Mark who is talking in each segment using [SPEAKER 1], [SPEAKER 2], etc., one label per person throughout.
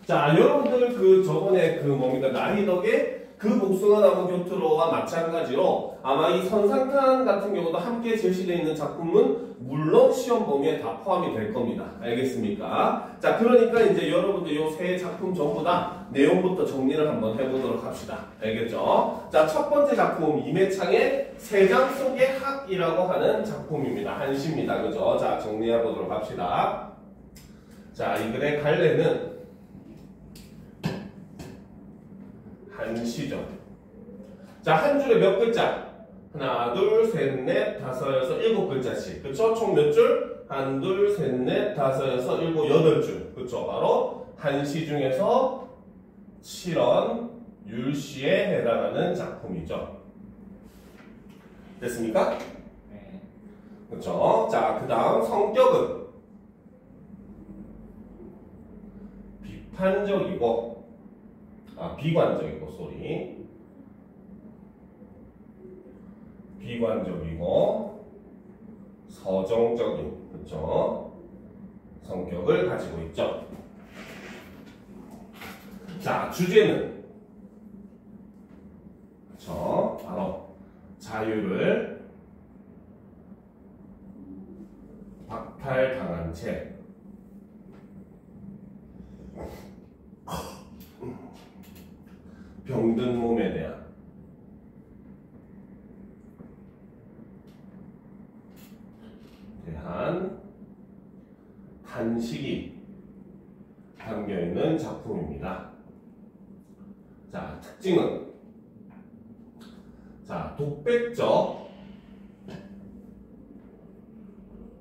[SPEAKER 1] 자, 여러분들 그 저번에 그 뭡니까 나희덕의 그 복숭아나무 곁으로와 마찬가지로 아마 이 선상탄 같은 경우도 함께 제시되어 있는 작품은 물론 시험 범위에 다 포함이 될 겁니다. 알겠습니까? 자, 그러니까 이제 여러분들 요 세 작품 전부 다 내용부터 정리를 한번 해보도록 합시다. 알겠죠? 자, 첫 번째 작품 임해창의 세장 속의 학이라고 하는 작품입니다. 한시입니다. 그죠? 자, 정리해 보도록 합시다. 자, 이 글의 갈래는 한시죠. 자, 한 줄에 몇 글자? 하나, 둘, 셋, 넷, 다섯, 여섯, 일곱 글자씩. 그쵸? 총 몇 줄? 한, 둘, 셋, 넷, 다섯, 여섯, 일곱, 여덟 줄. 그쵸? 바로 한시 중에서 7원 율시에 해당하는 작품이죠. 됐습니까?
[SPEAKER 2] 네.
[SPEAKER 1] 그쵸? 자, 그 다음 성격은 비판적이고 비관적이고 비관적이고 서정적인 그렇죠? 성격을 가지고 있죠. 자, 주제는 그렇죠? 바로 자유를 박탈당한 채 병든 몸에 대한 탄식이 담겨있는 작품입니다. 자, 특징은 자, 독백적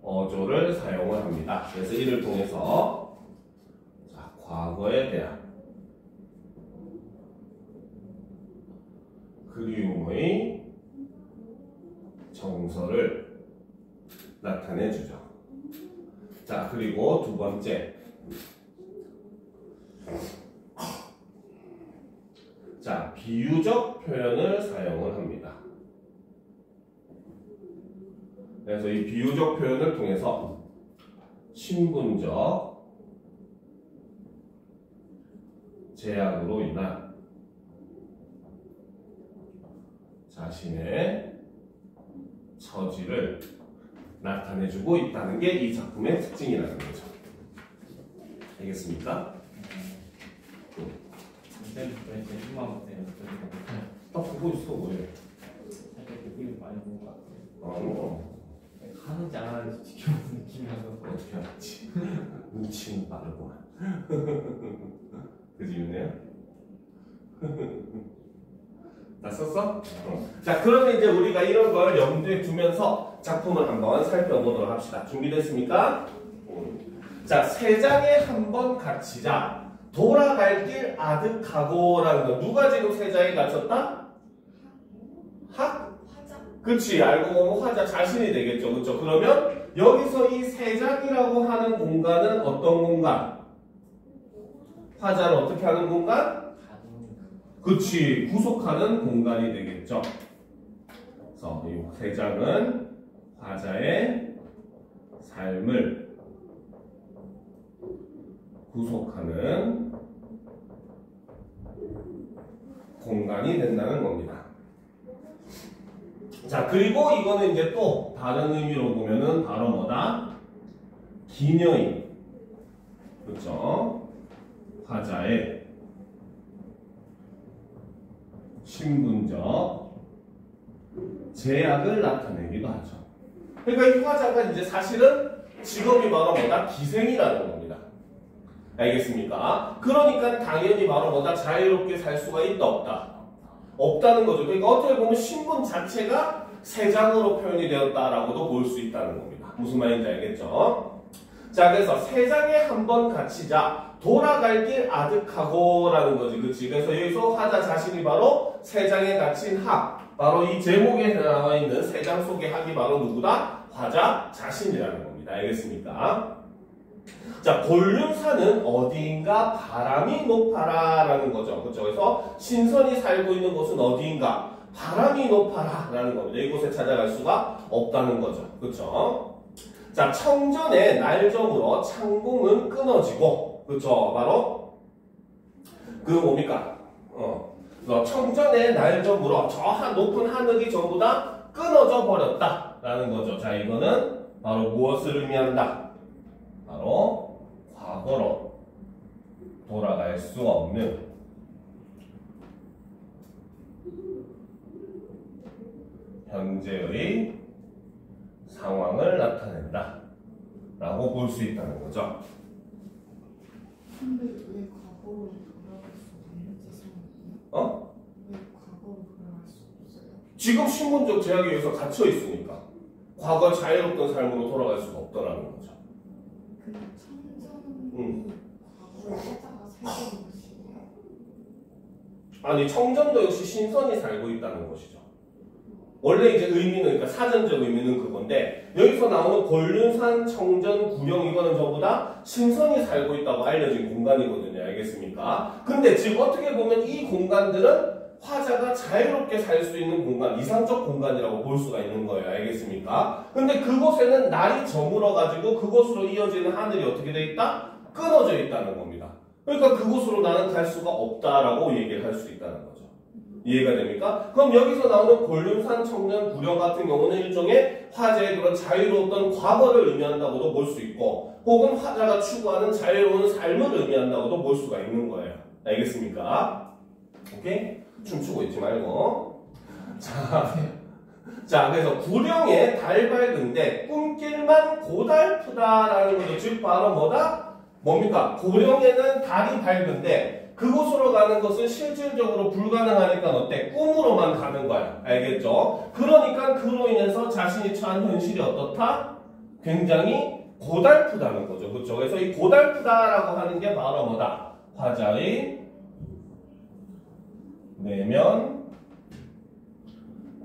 [SPEAKER 1] 어조를 사용을 합니다. 그래서 이를 통해서 자, 과거에 대한 그리움의 정서를 나타내주죠. 자, 그리고 두 번째. 자, 비유적 표현을 사용을 합니다. 그래서 이 비유적 표현을 통해서 신분적 제약으로 인한 자신의 처지를 나타내주고 있다는 게 이 작품의 특징이라는 거죠. 알겠습니까?
[SPEAKER 2] 그때부터 이제 희망 때문에
[SPEAKER 1] 딱 보고 있어, 왜?
[SPEAKER 2] 살짝 느낌이 많이 본 것 같아요. 하는지 안 하는지 지켜보는 느낌이라서.
[SPEAKER 1] 어떻게 알았지? 눈치는 빠르구만. 그지, 윤혜야? 다 썼어? 자, 그러면 이제 우리가 이런 걸 염두에 두면서 작품을 한번 살펴보도록 합시다. 준비됐습니까? 자, 세 장에 한번 갇히자. 돌아갈 길 아득하고라는 거. 누가 지금 세 장에 갇혔다? 학?
[SPEAKER 3] 화자.
[SPEAKER 1] 그치. 알고 보면 화자 자신이 되겠죠. 그쵸? 그러면 여기서 이 세 장이라고 하는 공간은 어떤 공간? 화자는 어떻게 하는 공간? 그치, 구속하는 공간이 되겠죠. 그래서 이 세 장은 화자의 삶을 구속하는 공간이 된다는 겁니다. 자, 그리고 이거는 이제 또 다른 의미로 보면은 바로 뭐다? 기녀인, 그렇죠? 화자의 신분적 제약을 나타내기도 하죠. 그러니까 이 화자가 이제 사실은 직업이 바로 뭐다? 기생이라는 겁니다. 알겠습니까? 그러니까 당연히 바로 뭐다? 자유롭게 살 수가 있다, 없다? 없다는 거죠. 그러니까 어떻게 보면 신분 자체가 세 장으로 표현이 되었다라고도 볼 수 있다는 겁니다. 무슨 말인지 알겠죠? 자, 그래서 세 장에 한번 갇히자. 돌아갈 길 아득하고라는 거지, 그치? 그래서 여기서 화자 자신이 바로 세 장에 갇힌 학, 바로 이 제목에 나와 있는 세 장 속의 학이 바로 누구다? 화자 자신이라는 겁니다. 알겠습니까? 자, 곤륜사는 어디인가 바람이 높아라라는 거죠. 그쵸? 그래서 신선이 살고 있는 곳은 어디인가 바람이 높아라라는 겁니다. 이곳에 찾아갈 수가 없다는 거죠. 그쵸? 자, 청전의 날정으로 창공은 끊어지고, 그쵸? 바로 그 뭡니까? 청전의 날점으로 저 높은 하늘이 전부 다 끊어져 버렸다라는 거죠. 자, 이거는 바로 무엇을 의미한다? 바로 과거로 돌아갈 수 없는 현재의 상황을 나타낸다 라고 볼 수 있다는 거죠.
[SPEAKER 3] 근데 왜 과거로 돌아갈 수 없는 상황이에요? 왜 과거로 돌아갈 수 없어요?
[SPEAKER 1] 지금 신분적 제약에 의해서 갇혀 있으니까 과거 자유롭던 삶으로 돌아갈 수가 없다라는 거죠.
[SPEAKER 3] 근데 청정이 과거에 살다가 살던 것이에요?
[SPEAKER 1] 아니, 청전도 역시 신선이 살고 있다는 것이죠. 원래 이제 의미는, 그러니까 사전적 의미는 그건데, 여기서 나오는 권륜산, 청전, 구령, 이거는 전부 다 신선이 살고 있다고 알려진 공간이거든요. 알겠습니까? 근데 지금 어떻게 보면 이 공간들은 화자가 자유롭게 살 수 있는 공간, 이상적 공간이라고 볼 수가 있는 거예요. 알겠습니까? 근데 그곳에는 날이 저물어가지고 그곳으로 이어지는 하늘이 어떻게 돼 있다? 끊어져 있다는 겁니다. 그러니까 그곳으로 나는 갈 수가 없다라고 얘기를 할 수 있다는 거죠. 이해가 됩니까? 그럼 여기서 나오는 권륜산, 청년, 구령 같은 경우는 일종의 화자의 그런 자유로웠던 과거를 의미한다고도 볼 수 있고, 혹은 화자가 추구하는 자유로운 삶을 의미한다고도 볼 수가 있는 거예요. 알겠습니까? 오케이? 춤추고 있지 말고. 자, 그래서 구령에 달 밝은데 꿈길만 고달프다라는 거죠. 즉 바로 뭐다? 뭡니까? 고령에는 달이 밝은데 그곳으로 가는 것은 실질적으로 불가능하니까 어때? 꿈으로만 가는 거야. 알겠죠? 그러니까 그로 인해서 자신이 처한 현실이 어떻다? 굉장히 고달프다는 거죠. 그렇죠? 그래서 이 고달프다라고 하는 게 바로 뭐다? 화자의 내면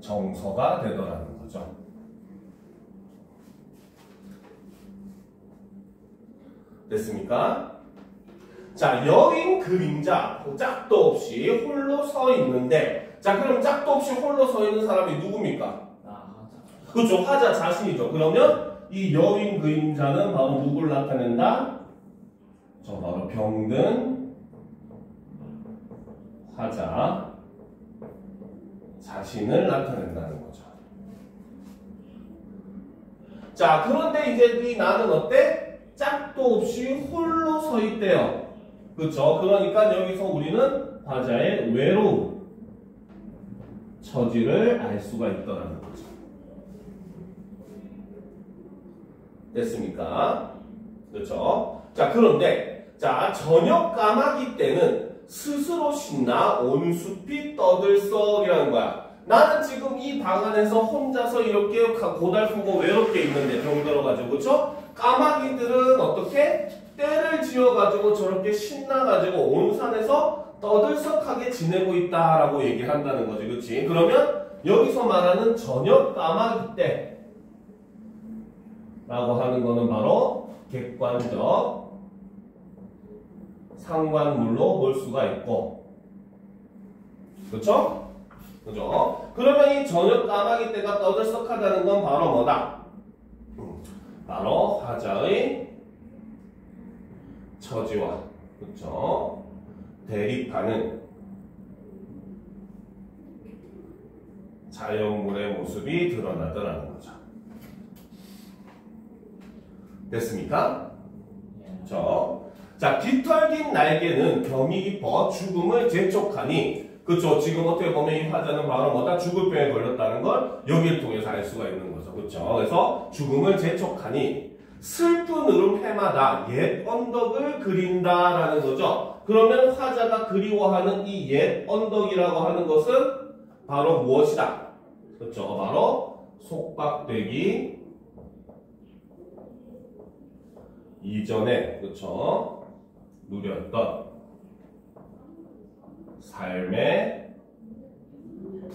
[SPEAKER 1] 정서가 되더라는 거죠. 됐습니까? 자, 여인 그림자, 짝도 없이 홀로 서 있는데, 자, 그럼 짝도 없이 홀로 서 있는 사람이 누굽니까? 그렇죠. 화자 자신이죠. 그러면 이 여인 그림자는 바로 누구를 나타낸다? 저 바로 병든 화자 자신을 나타낸다는 거죠. 자, 그런데 이제 이 나는 어때? 짝도 없이 홀로 서 있대요. 그렇죠? 그러니까 여기서 우리는 화자의 외로움, 처지를 알 수가 있더라는 거죠. 됐습니까? 그렇죠? 자, 그런데 자, 저녁 까마귀 때는 스스로 신나 온 숲이 떠들썩이라는 거야. 나는 지금 이 방 안에서 혼자서 이렇게 고달프고 외롭게 있는데 병들어가지고, 그렇죠? 까마귀들은 어떻게? 때를 지어가지고 저렇게 신나가지고 온 산에서 떠들썩하게 지내고 있다라고 얘기를 한다는 거지. 그렇지? 그러면 여기서 말하는 저녁 까마귀 때 라고 하는 거는 바로 객관적 상관물로 볼 수가 있고, 그렇죠? 그죠? 그러면 이 저녁 까마귀 때가 떠들썩하다는 건 바로 뭐다? 바로 화자의 처지와, 그렇죠? 대립하는 자연물의 모습이 드러나더라는 거죠. 됐습니까? 그렇죠? 자, 깃털긴 날개는 병이 깊어 죽음을 재촉하니, 그렇죠? 지금 어떻게 보면 이 화자는 바로 뭐다? 죽을 병에 걸렸다는 걸 여기를 통해서 알 수가 있는 거죠. 그렇죠? 그래서 죽음을 재촉하니 슬픈 울음 해마다 옛 언덕을 그린다라는 거죠. 그러면 화자가 그리워하는 이 옛 언덕이라고 하는 것은 바로 무엇이다? 그렇죠? 바로 속박되기 이전에, 그렇죠? 누렸던 삶의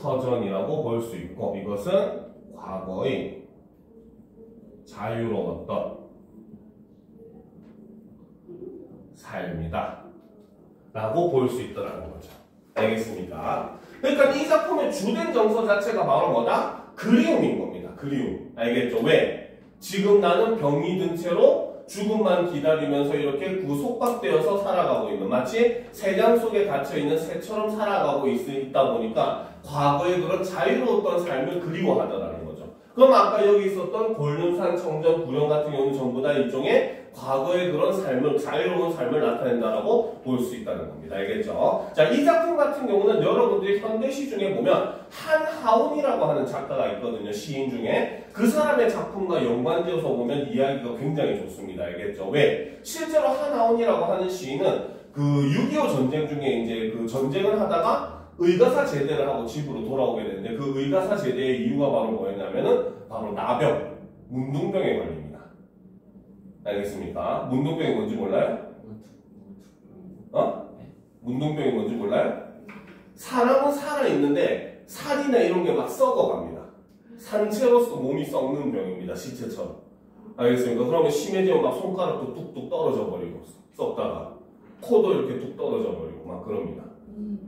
[SPEAKER 1] 터전이라고 볼 수 있고, 이것은 과거의 자유로웠던 삶이다 라고 볼 수 있더라는 거죠. 알겠습니까? 그러니까 이 작품의 주된 정서 자체가 바로 뭐다? 그리움인 겁니다. 그리움. 알겠죠? 왜? 지금 나는 병이 든 채로 죽음만 기다리면서 이렇게 속박되어서 살아가고 있는, 마치 새장 속에 갇혀있는 새처럼 살아가고 있다 보니까 과거의 그런 자유로웠던 삶을 그리워하더라는 거죠. 그럼 아까 여기 있었던 골륜산, 청전, 구령 같은 경우는 전부 다 일종의 과거의 그런 삶을, 자유로운 삶을 나타낸다라고 볼 수 있다는 겁니다. 알겠죠? 자, 이 작품 같은 경우는 여러분들이 현대시 중에 보면 한하운이라고 하는 작가가 있거든요. 시인 중에. 그 사람의 작품과 연관지어서 보면 이야기가 굉장히 좋습니다. 알겠죠? 왜? 실제로 한하운이라고 하는 시인은 그 6.25 전쟁 중에 이제 그 전쟁을 하다가 의가사 제대를 하고 집으로 돌아오게 되는데, 그 의가사 제대의 이유가 바로 뭐였냐면은 바로 나병, 문둥병에 걸립니다. 알겠습니까? 문둥병이 뭔지 몰라요? 문둥병이 뭔지 몰라요? 사람은 살아있는데 살이나 이런 게 막 썩어갑니다. 산채로서 몸이 썩는 병입니다. 시체처럼. 알겠습니까? 그러면 심해지면 막 손가락도 뚝뚝 떨어져 버리고, 썩다가 코도 이렇게 뚝 떨어져 버리고 막 그럽니다.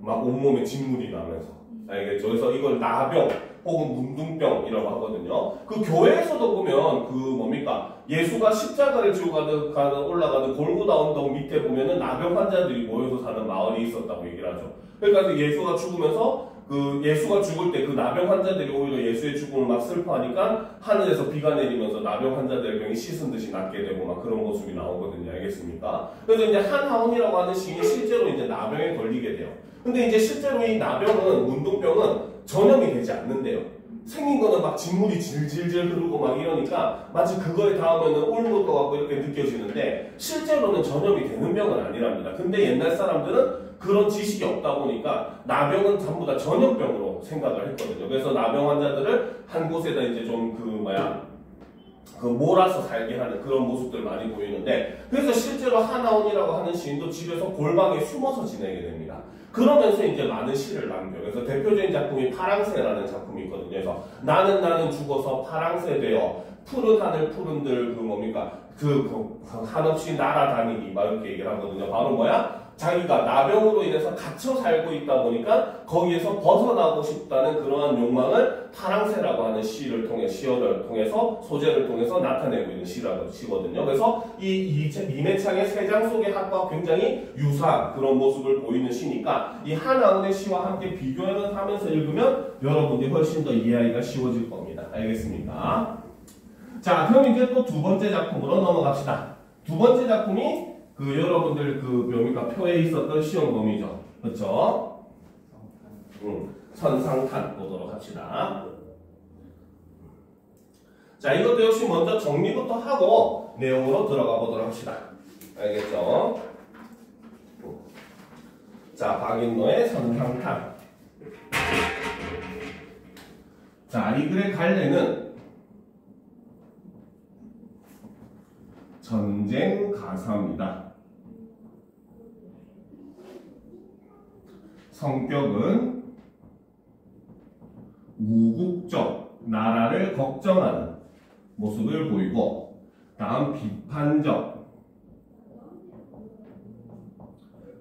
[SPEAKER 1] 막 온몸에 진물이 나면서. 알겠죠? 그래서 이걸 나병 혹은 문둥병이라고 하거든요. 그 교회에서도 보면 그 뭡니까? 예수가 십자가를 지고 올라가는 골고다 언덕 밑에 보면은 나병 환자들이 모여서 사는 마을이 있었다고 얘기를 하죠. 그러니까 예수가 죽으면서 그 예수가 죽을 때 그 나병 환자들이 오히려 예수의 죽음을 막 슬퍼하니까 하늘에서 비가 내리면서 나병 환자들의 병이 씻은 듯이 낫게 되고 막 그런 모습이 나오거든요. 알겠습니까? 그래서 이제 한하운이라고 하는 시인이 실제로 이제 나병에 걸리게 돼요. 근데 이제 실제로 이 나병은, 문둥병은 전염이 되지 않는데요. 생긴 거는 막 진물이 질질질 흐르고 막 이러니까 마치 그거에 닿으면 옮은 것 같고 이렇게 느껴지는데, 실제로는 전염이 되는 병은 아니랍니다. 근데 옛날 사람들은 그런 지식이 없다 보니까 나병은 전부 다 전염병으로 생각을 했거든요. 그래서 나병 환자들을 한 곳에다 이제 좀 몰아서 살게 하는 그런 모습들 많이 보이는데, 그래서 실제로 한하운이라고 하는 시인도 집에서 골방에 숨어서 지내게 됩니다. 그러면서 이제 많은 시를 남겨요. 그래서 대표적인 작품이 파랑새라는 작품이 있거든요. 그래서 나는 죽어서 파랑새 되어 푸른 하늘 푸른들 한없이 날아다니기 막 이렇게 얘기를 하거든요. 바로 뭐야? 자기가 나병으로 인해서 갇혀 살고 있다 보니까 거기에서 벗어나고 싶다는 그러한 욕망을 파랑새라고 하는 시를 통해서 소재를 통해서 나타내고 있는 시거든요. 그래서 이 이매창의 세장 속의 학과 굉장히 유사한 그런 모습을 보이는 시니까 이 한하운의 시와 함께 비교를 하면서 읽으면 여러분들이 훨씬 더 이해하기가 쉬워질 겁니다. 알겠습니까? 자, 그럼 이제 또 두 번째 작품으로 넘어갑시다. 두 번째 작품이 여러분들 표에 있었던 시험범위죠. 그렇죠? 선상탄 보도록 합시다. 자, 이것도 역시 먼저 정리부터 하고 내용으로 들어가 보도록 합시다. 알겠죠? 자, 박인노의 선상탄. 자, 이 글의 갈래는 전쟁 가사입니다. 성격은 우국적, 나라를 걱정하는 모습을 보이고, 다음 비판적,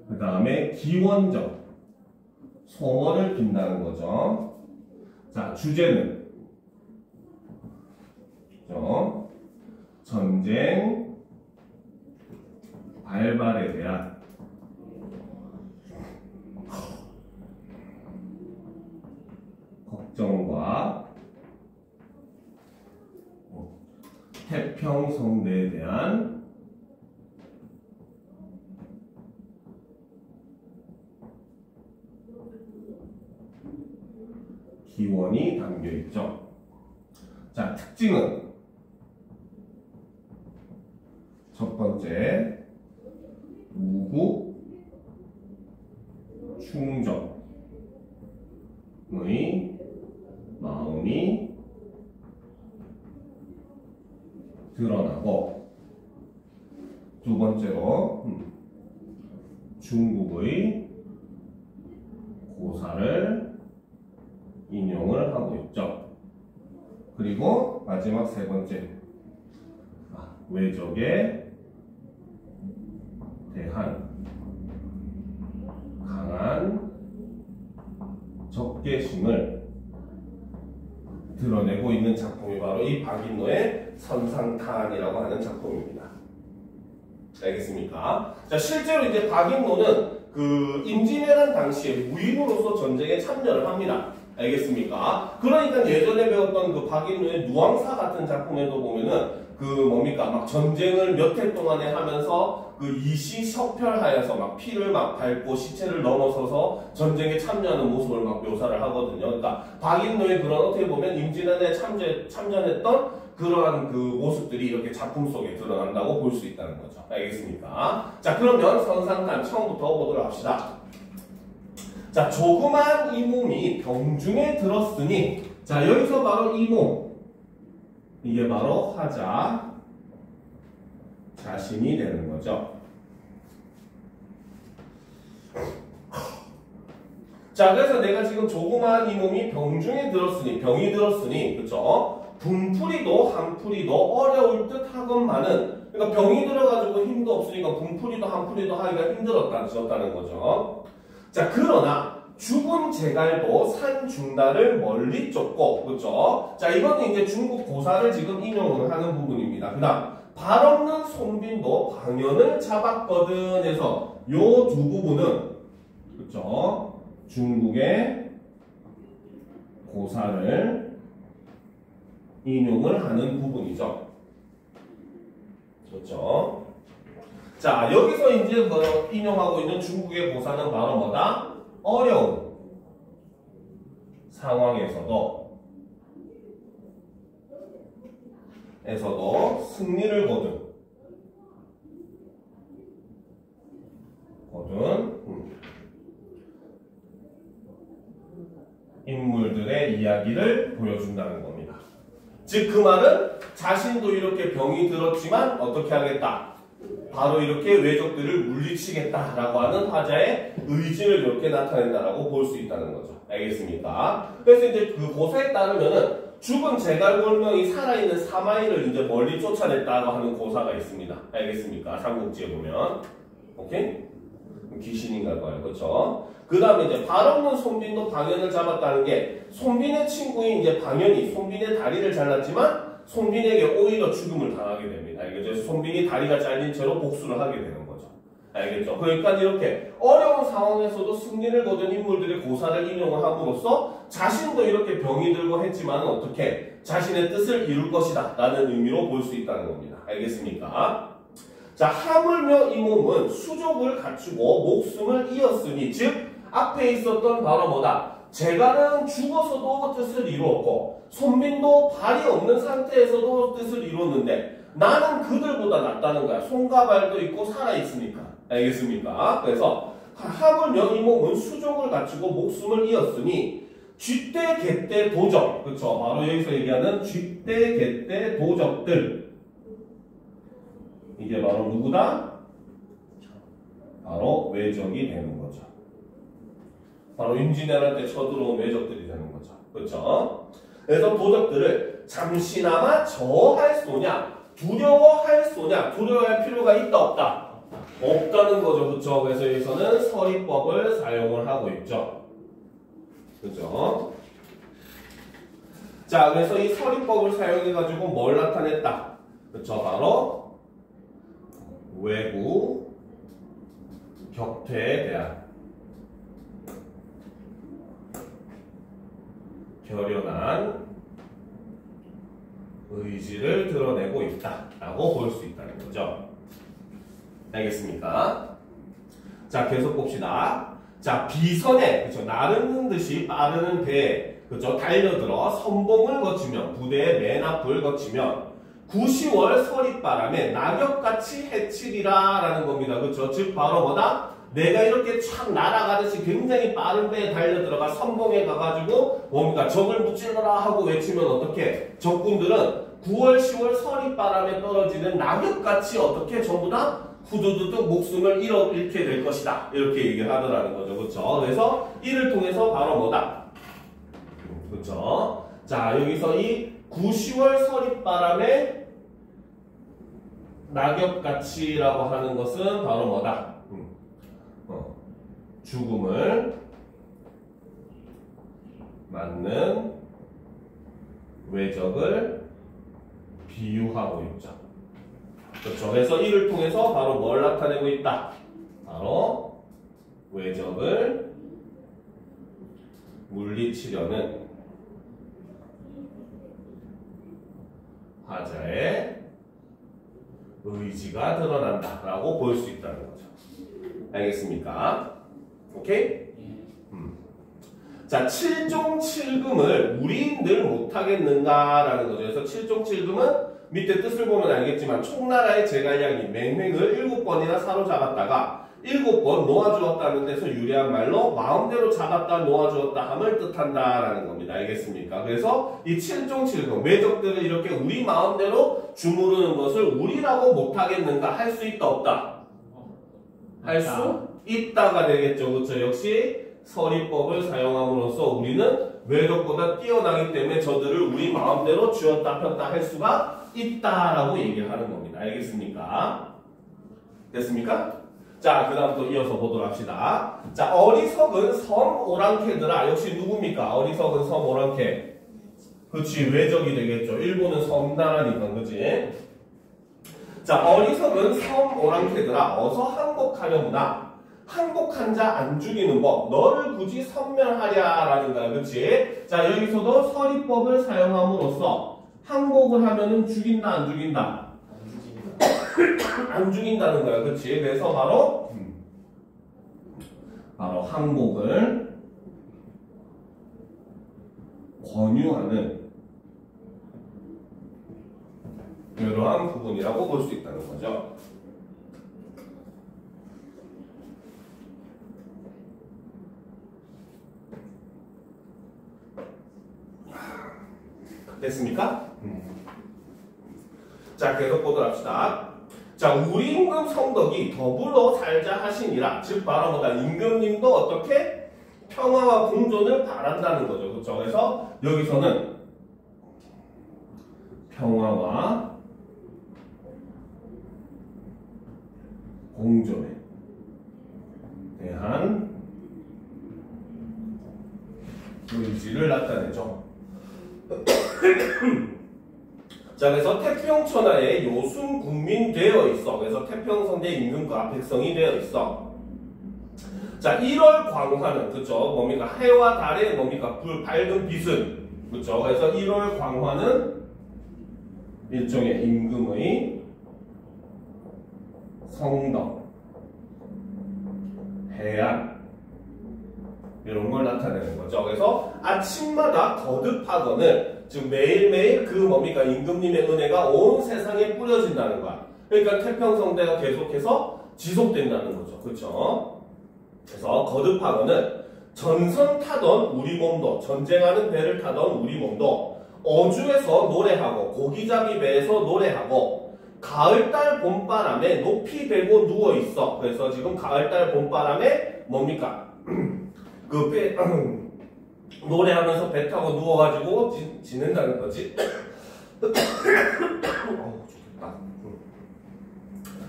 [SPEAKER 1] 그 다음에 기원적, 소원을 빈다는 거죠. 자, 주제는 전쟁 발발에 대한 걱정과 태평성대에 대한 기원이 담겨 있죠. 자, 특징은 첫 번째, 우국 충정의 마음이 드러나고, 두 번째로 중국의 고사를 인용을 하고 있죠. 그리고 마지막 세 번째, 외적에 대한 강한 적개심을 드러내고 있는 작품이 바로 이 박인노의 선상탄이라고 하는 작품입니다. 알겠습니까? 자, 실제로 이제 박인노는 그 임진왜란 당시에 무인으로서 전쟁에 참여를 합니다. 알겠습니까? 그러니까 예전에 배웠던 그 박인노의 누앙사 같은 작품에도 보면은 그 뭡니까 막 전쟁을 몇 해 동안에 하면서 그 이시석별하여서 막 피를 막 밟고 시체를 넘어서서 전쟁에 참여하는 모습을 막 묘사를 하거든요. 그러니까 박인노의 그런 어떻게 보면 임진왜란에 참전했던 그러한 그 모습들이 이렇게 작품 속에 드러난다고 볼 수 있다는 거죠. 알겠습니까? 자, 그러면 선상단 처음부터 보도록 합시다. 자, 조그만 이 몸이 병중에 들었으니, 자, 여기서 바로 이 몸, 이게 바로 화자 자신이 되는 거죠. 자, 그래서 내가 지금 조그만 이 몸이 병중에 들었으니, 병이 들었으니, 그쵸? 분풀이도 한풀이도 어려울 듯 하건만은, 그러니까 병이 들어가지고 힘도 없으니까 분풀이도 한풀이도 하기가 힘들었다는 거죠. 자, 그러나 죽은 제갈도 산 중달을 멀리 쫓고, 그렇죠? 자, 이거는 이제 중국 고사를 지금 인용을 하는 부분입니다. 그다음 발 없는 손빈도 방연을 잡았거든 해서 요 두 부분은, 그렇죠? 중국의 고사를 인용을 하는 부분이죠. 그렇죠? 자, 여기서 이제 뭐 인용하고 있는 중국의 고사는 바로 뭐다? 어려운 상황에서도 승리를 거둔 인물들의 이야기를 보여준다는 겁니다. 즉 그 말은 자신도 이렇게 병이 들었지만 어떻게 하겠다? 바로 이렇게 왜적들을 물리치겠다라고 하는 화자의 의지를 이렇게 나타낸다라고 볼 수 있다는 거죠. 알겠습니까? 그래서 이제 그 고사에 따르면은 죽은 제갈골명이 살아있는 사마이를 이제 멀리 쫓아냈다고 하는 고사가 있습니다. 알겠습니까? 삼국지에 보면. 오케이? 귀신인가 봐요. 그렇죠? 그 다음에 이제 발 없는 손빈도 방연을 잡았다는 게 손빈의 친구인 이제 방연이 손빈의 다리를 잘랐지만 손빈에게 오히려 죽음을 당하게 됩니다. 알겠죠? 손빈이 다리가 잘린 채로 복수를 하게 되는 거죠. 알겠죠? 그러니까 이렇게 어려운 상황에서도 승리를 거둔 인물들의 고사를 인용을 함으로써 자신도 이렇게 병이 들고 했지만 어떻게 자신의 뜻을 이룰 것이다 라는 의미로 볼 수 있다는 겁니다. 알겠습니까? 자, 하물며 이 몸은 수족을 갖추고 목숨을 이었으니, 즉 앞에 있었던 바로 뭐다? 제갈은 죽어서도 뜻을 이루었고 손빈도 발이 없는 상태에서도 뜻을 이루었는데 나는 그들보다 낫다는 거야. 손과 발도 있고 살아있으니까. 알겠습니까? 그래서 하물며 이 몸은 수족을 갖추고 목숨을 이었으니 쥐떼 개떼 도적, 그렇죠? 바로 여기서 얘기하는 쥐떼 개떼 도적들, 이게 바로 누구다? 바로 왜적이 되는 거죠. 바로 임진왜란 때 쳐들어온 왜적들이 되는 거죠. 그렇죠? 그래서 도적들을 잠시나마 저할 쏘냐, 두려워할 쏘냐, 두려워할 필요가 있다 없다? 없다는 거죠. 그렇죠? 그래서 여기서는 서리법을 사용을 하고 있죠. 그렇죠? 자, 그래서 이 서리법을 사용해가지고 뭘 나타냈다? 그렇죠? 바로 외구 격퇴에 대한 결연한 의지를 드러내고 있다라고 볼 수 있다는 거죠. 알겠습니까? 자, 계속 봅시다. 자, 비선에, 그쵸, 나르는 듯이 빠르는 배에, 그쵸, 달려들어 선봉을 거치며 부대의 맨 앞을 거치며 9,10월 서릿바람에 낙엽같이 해치리라 라는 겁니다. 그쵸? 즉 바로 뭐다? 내가 이렇게 촥 날아가듯이 굉장히 빠른 배에 달려들어가 선봉에 가가지고 뭡니까? 적을 무찔러라 하고 외치면 어떻게? 적군들은 9월 10월 서릿바람에 떨어지는 낙엽같이 어떻게 전부 다 후두두둑 목숨을 잃게 될 것이다. 이렇게 얘기를 하더라는 거죠. 그쵸? 그래서 이를 통해서 바로 뭐다? 그쵸? 자, 여기서 이 9,10월 서릿바람에 낙엽같이라고 하는 것은 바로 뭐다? 죽음을 맞는 왜적을 비유하고 있죠. 그렇죠. 그래서 이를 통해서 바로 뭘 나타내고 있다. 바로 외적을 물리치려는 화자의 의지가 드러난다라고 볼 수 있다는 거죠. 알겠습니까? 오케이? 자, 7종 7금을 우리 늘 못하겠는가라는 거죠. 그래서 7종 7금은 밑에 뜻을 보면 알겠지만 총나라의 제갈량이 맹횡을 7번이나 사로잡았다가 7번 놓아주었다는 데서 유래한 말로 마음대로 잡았다 놓아주었다 함을 뜻한다라는 겁니다. 알겠습니까? 그래서 이 7종 7금 외적들을 이렇게 우리 마음대로 주무르는 것을 우리라고 못하겠는가 할 수 있다 없다? 할 수 있다가 되겠죠. 그렇죠? 역시 서리법을 사용함으로써 우리는 외적보다 뛰어나기 때문에 저들을 우리 마음대로 쥐었다 폈다 할 수가 있다라고 얘기를 하는 겁니다. 알겠습니까? 됐습니까? 자, 그 다음 또 이어서 보도록 합시다. 자, 어리석은 섬 오랑캐들아. 역시 누굽니까? 어리석은 섬 오랑캐. 그치, 외적이 되겠죠. 일본은 섬나라니까, 그치? 자, 어리석은 섬 오랑캐들아. 어서 항복하려무나. 항복한 자 안 죽이는 법. 너를 굳이 섬멸하랴라는 거야, 그치? 자, 여기서도 서리법을 사용함으로써 항복을 하면은 죽인다, 안 죽인다? 안 죽인다는 거야, 그치? 그래서 바로 항복을 권유하는 이러한 부분이라고 볼 수 있다는 거죠. 됐습니까? 자, 계속 보도록 합시다. 자, 우리 임금 성덕이 더불어 살자 하시니라. 즉 바로 뭐다? 임금님도 어떻게? 평화와 공존을 바란다는 거죠. 그렇죠? 그래서 여기서는 평화와 공존에 대한 의지를 나타내죠. 자, 그래서 태평천하에 요순 국민 되어 있어. 그래서 태평성대 임금과 백성이 되어 있어. 자, 1월 광화는 그쵸? 뭡니까? 해와 달의 뭡니까? 밝은 빛은 그쵸? 그래서 1월 광화는 일종의 임금의 성덕, 해안 이런 걸 나타내는 거죠. 그래서 아침마다 거듭하거늘 즉 매일매일 그 뭡니까? 임금님의 은혜가 온 세상에 뿌려진다는 거야. 그러니까 태평성대가 계속해서 지속된다는 거죠. 그렇죠? 그래서 거듭하거늘 전선 타던 우리 몸도 전쟁하는 배를 타던 우리 몸도 어주에서 노래하고 고기잡이 배에서 노래하고 가을달 봄바람에 높이 베고 누워있어. 그래서 지금 가을달 봄바람에 뭡니까? 그 배 노래하면서 배 타고 누워가지고 지낸다는 거지. 좋겠다.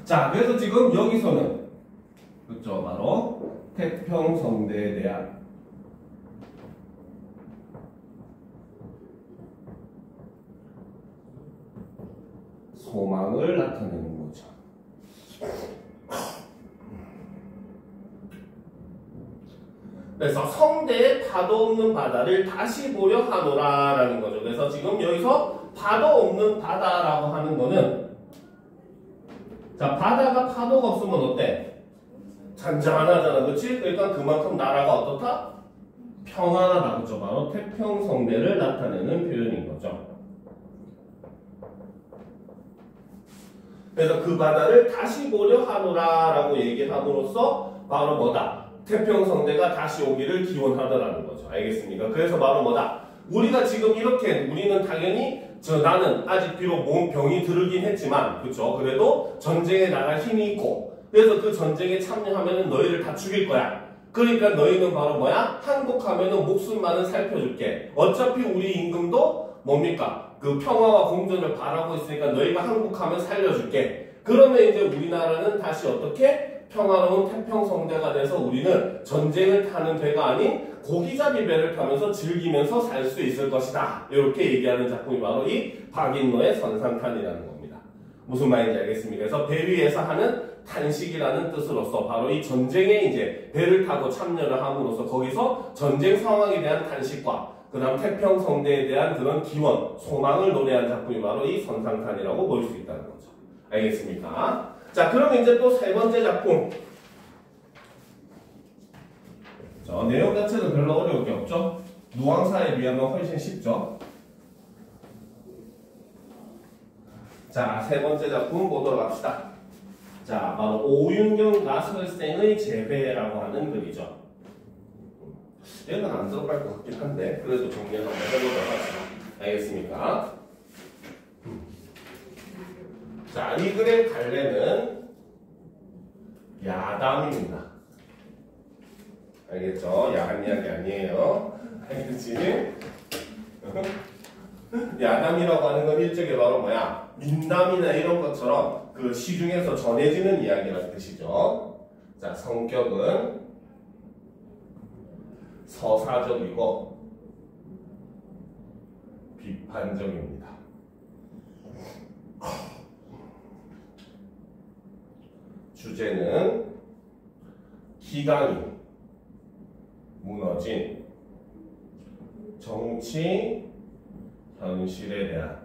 [SPEAKER 1] 자, 그래서 지금 여기서는 그쵸, 바로 태평성대에 대한 소망을 나타내는 거죠. 그래서 성대의 파도 없는 바다를 다시 보려 하노라 라는 거죠. 그래서 지금 여기서 파도 없는 바다라고 하는 거는 자, 바다가 파도가 없으면 어때? 잔잔하잖아, 그렇지? 그러니까 그만큼 나라가 어떻다? 평안하다, 그렇죠? 바로 태평성대를 나타내는 표현인 거죠. 그래서 그 바다를 다시 보려 하노라 라고 얘기함으로써 바로 뭐다? 태평성대가 다시 오기를 기원하더라는 거죠. 알겠습니까? 그래서 바로 뭐다? 우리가 지금 이렇게 우리는 당연히 나는 아직 비록 병이 들긴 했지만 그쵸? 그래도 전쟁에 나갈 힘이 있고 그래서 그 전쟁에 참여하면은 너희를 다 죽일 거야. 그러니까 너희는 바로 뭐야? 항복하면은 목숨만은 살펴줄게. 어차피 우리 임금도 뭡니까? 그 평화와 공존을 바라고 있으니까 너희가 항복하면 살려줄게. 그러면 이제 우리나라는 다시 어떻게? 평화로운 태평성대가 돼서 우리는 전쟁을 타는 배가 아닌 고기잡이 배를 타면서 즐기면서 살 수 있을 것이다. 이렇게 얘기하는 작품이 바로 이 박인노의 선산탄이라는 겁니다. 무슨 말인지 알겠습니까? 그래서 배 위에서 하는 탄식이라는 뜻으로서 바로 이 전쟁에 이제 배를 타고 참여를 함으로써 거기서 전쟁 상황에 대한 탄식과 그 다음 태평성대에 대한 그런 기원, 소망을 노래한 작품이 바로 이 선상탄이라고 볼 수 있다는 거죠. 알겠습니까? 자, 그럼 이제 또 세 번째 작품. 자, 내용 자체도 별로 어려울 게 없죠? 누왕사에 비하면 훨씬 쉽죠? 자, 세 번째 작품 보도록 합시다. 자, 바로 오윤경 나설생의 재배라고 하는 글이죠. 얘는 안 들어갈 것 같긴 한데 그래도 정리를 한번 해보도록 합시다. 알겠습니까? 자, 이 글의 갈래는 야담입니다. 알겠죠? 야한 이야기 아니에요. 알겠지? 야담이라고 하는 건 일종의 바로 뭐야? 민담이나 이런 것처럼 그 시중에서 전해지는 이야기라는 뜻이죠. 자, 성격은 서사적이고 비판적입니다. 주제는 기강이 무너진 정치 현실에 대한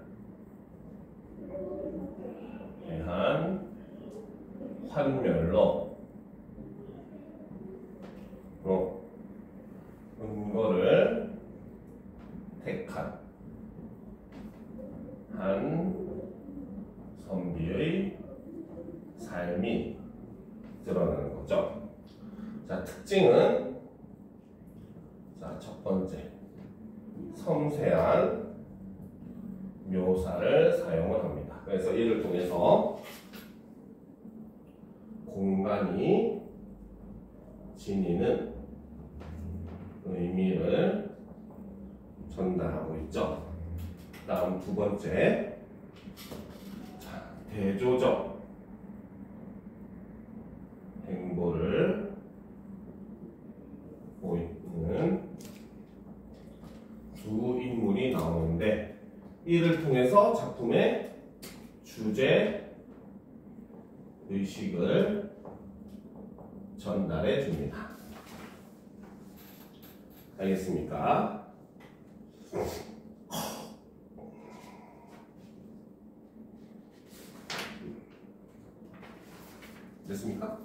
[SPEAKER 1] 환멸로 은거를 택한 한 선비의 삶이 드러나는 거죠. 자, 특징은 자, 첫 번째 섬세한 묘사를 사용을 합니다. 그래서 이를 통해서 공간이 지니는 의미를 전달하고 있죠. 다음 두 번째, 자, 대조적 행보를 보이는 두 인물이 나오는데 이를 통해서 작품의 주제 의식을 전달해 줍니다. 알겠습니까? 됐습니까?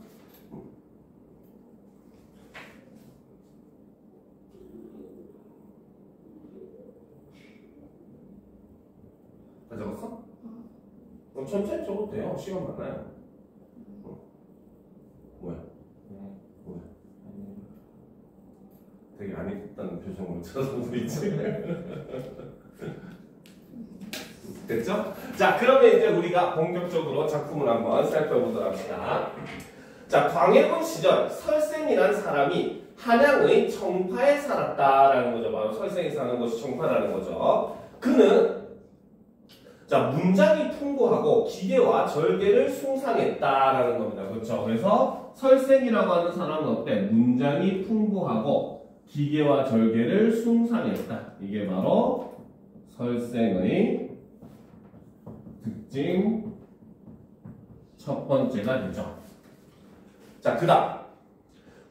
[SPEAKER 1] 다 적었어? 그럼 천천히 적어도 돼요. 시간 많아요. 뭐야? 뭐야? 되게 안 읽었다는 표정으로 쳐다보고 있지? 됐죠? 자, 그러면 이제 우리가 본격적으로 작품을 한번 살펴보도록 합시다. 자, 광해군 시절 설생이라는 사람이 한양의 청파에 살았다라는 거죠. 바로 설생이 사는 곳이 청파라는 거죠. 그는 자, 문장이 풍부하고 기계와 절개를 숭상했다라는 겁니다. 그렇죠? 그래서 설생이라고 하는 사람은 어때? 문장이 풍부하고 기계와 절개를 숭상했다. 이게 바로 설생의 특징 첫 번째가 되죠. 자, 그 다음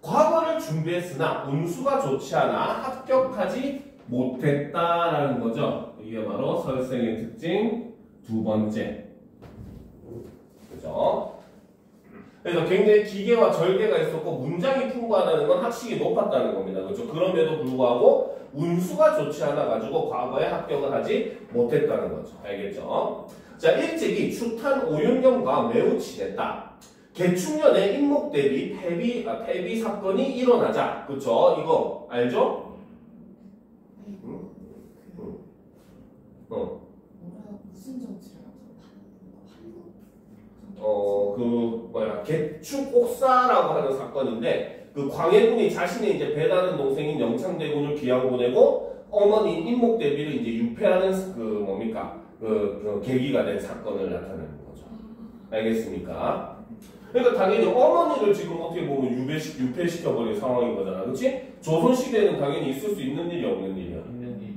[SPEAKER 1] 과거를 준비했으나 운수가 좋지 않아 합격하지 못했다라는 거죠. 이게 바로 설생의 특징 두 번째. 그죠? 그래서 굉장히 기계와 절개가 있었고 문장이 풍부하다는 건 학식이 높았다는 겁니다. 그렇죠? 그럼에도 불구하고 운수가 좋지 않아 가지고 과거에 합격을 하지 못했다는 거죠. 알겠죠? 자, 일찍이 추탄 오윤경과 매우 친했다. 개축년에 인목대비 폐비 사건이 일어나자. 그쵸? 이거 알죠?
[SPEAKER 3] 무슨 정치를
[SPEAKER 1] 개축 옥사라고 하는 사건인데 그 광해군이 자신의 이제 배다른 동생인 영창대군을 귀양 보내고 어머니 인목대비를 이제 유폐하는 그 계기가 된 사건을 나타내는 거죠. 알겠습니까? 그러니까 당연히 어머니를 지금 어떻게 보면 유폐시켜버린 상황인 거잖아. 그렇지? 조선시대에는 당연히 있을 수 있는 일이 없는 일이야.
[SPEAKER 2] 있는 일.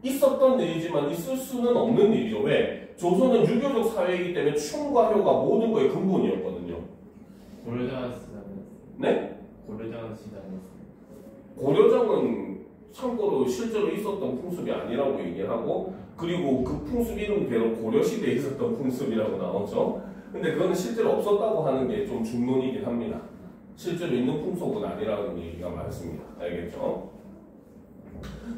[SPEAKER 1] 있었던 일이지만 있을 수는 없는 일이죠. 왜? 조선은 유교적 사회이기 때문에 충과 효가 모든 거의 근본이었거든요.
[SPEAKER 2] 고려장 시장이었어요.
[SPEAKER 1] 네?
[SPEAKER 2] 고려장 시장이었어요.
[SPEAKER 1] 고려정은 참고로 실제로 있었던 풍습이 아니라고 얘기를 하고, 그리고 그 풍습 이름대로 고려시대에 있었던 풍습이라고 나오죠. 근데 그거는 실제로 없었다고 하는 게 좀 중론이긴 합니다. 실제로 있는 풍속은 아니라는 얘기가 많습니다. 알겠죠?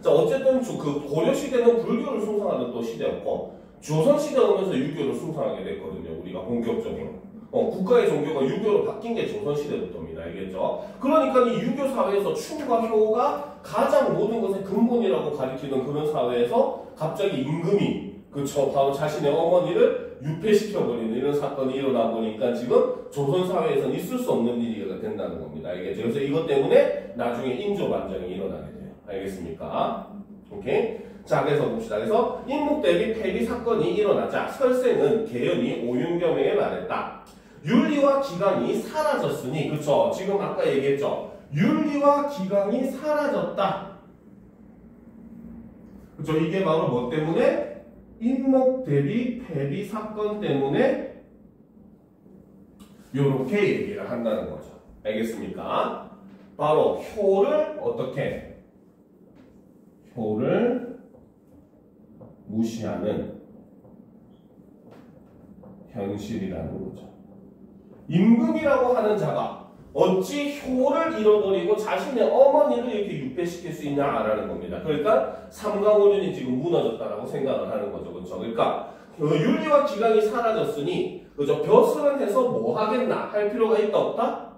[SPEAKER 1] 자, 어쨌든 그 고려시대는 불교를 숭상하던 또 시대였고, 조선시대 오면서 유교를 숭상하게 됐거든요. 우리가 본격적으로. 국가의 종교가 유교로 바뀐 게 조선시대부터입니다. 알겠죠? 그러니까 이 유교 사회에서 충과 효가 가장 모든 것의 근본이라고 가리키는 그런 사회에서 갑자기 임금이 그쵸 바로 자신의 어머니를 유폐시켜버리는 이런 사건이 일어나 보니까 지금 조선 사회에서는 있을 수 없는 일이 된다는 겁니다. 알겠죠? 그래서 이것 때문에 나중에 인조반정이 일어나게 돼요. 알겠습니까? 오케이? 자, 그래서 봅시다. 그래서 인묵대비 폐비 사건이 일어나자 설생은 계연이 오윤겸에게 말했다. 윤리와 기강이 사라졌으니, 그쵸? 지금 아까 얘기했죠? 윤리와 기강이 사라졌다. 그쵸? 이게 바로 뭐 때문에? 인묵대비 폐비 사건 때문에 요렇게 얘기를 한다는 거죠. 알겠습니까? 바로 효를 어떻게? 효를 무시하는 현실이라는 거죠. 임금이라고 하는 자가 어찌 효를 잃어버리고 자신의 어머니를 이렇게 유폐시킬 수 있냐라는 겁니다. 그러니까 삼강오륜이 지금 무너졌다라고 생각을 하는 거죠. 그렇죠? 그러니까 윤리와 기강이 사라졌으니 그죠? 벼슬은 해서 뭐 하겠나 할 필요가 있다 없다?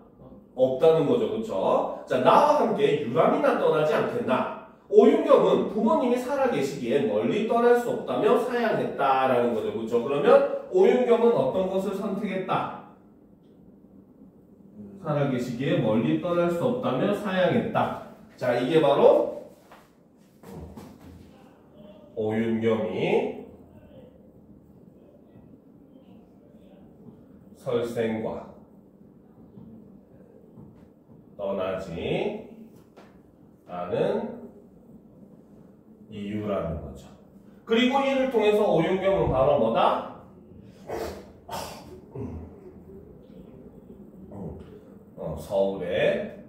[SPEAKER 1] 없다는 거죠. 그렇죠? 자, 나와 함께 유람이나 떠나지 않겠나? 오윤겸은 부모님이 살아계시기에 멀리 떠날 수 없다며 사양했다라는 거죠. 그렇죠? 그러면 오윤겸은 어떤 것을 선택했다? 살아계시기에 멀리 떠날 수 없다며 사양했다. 자, 이게 바로 오윤겸이 설생과 떠나지 않은 이유라는 거죠. 그리고 이를 통해서 오윤겸은 바로 뭐다? 서울에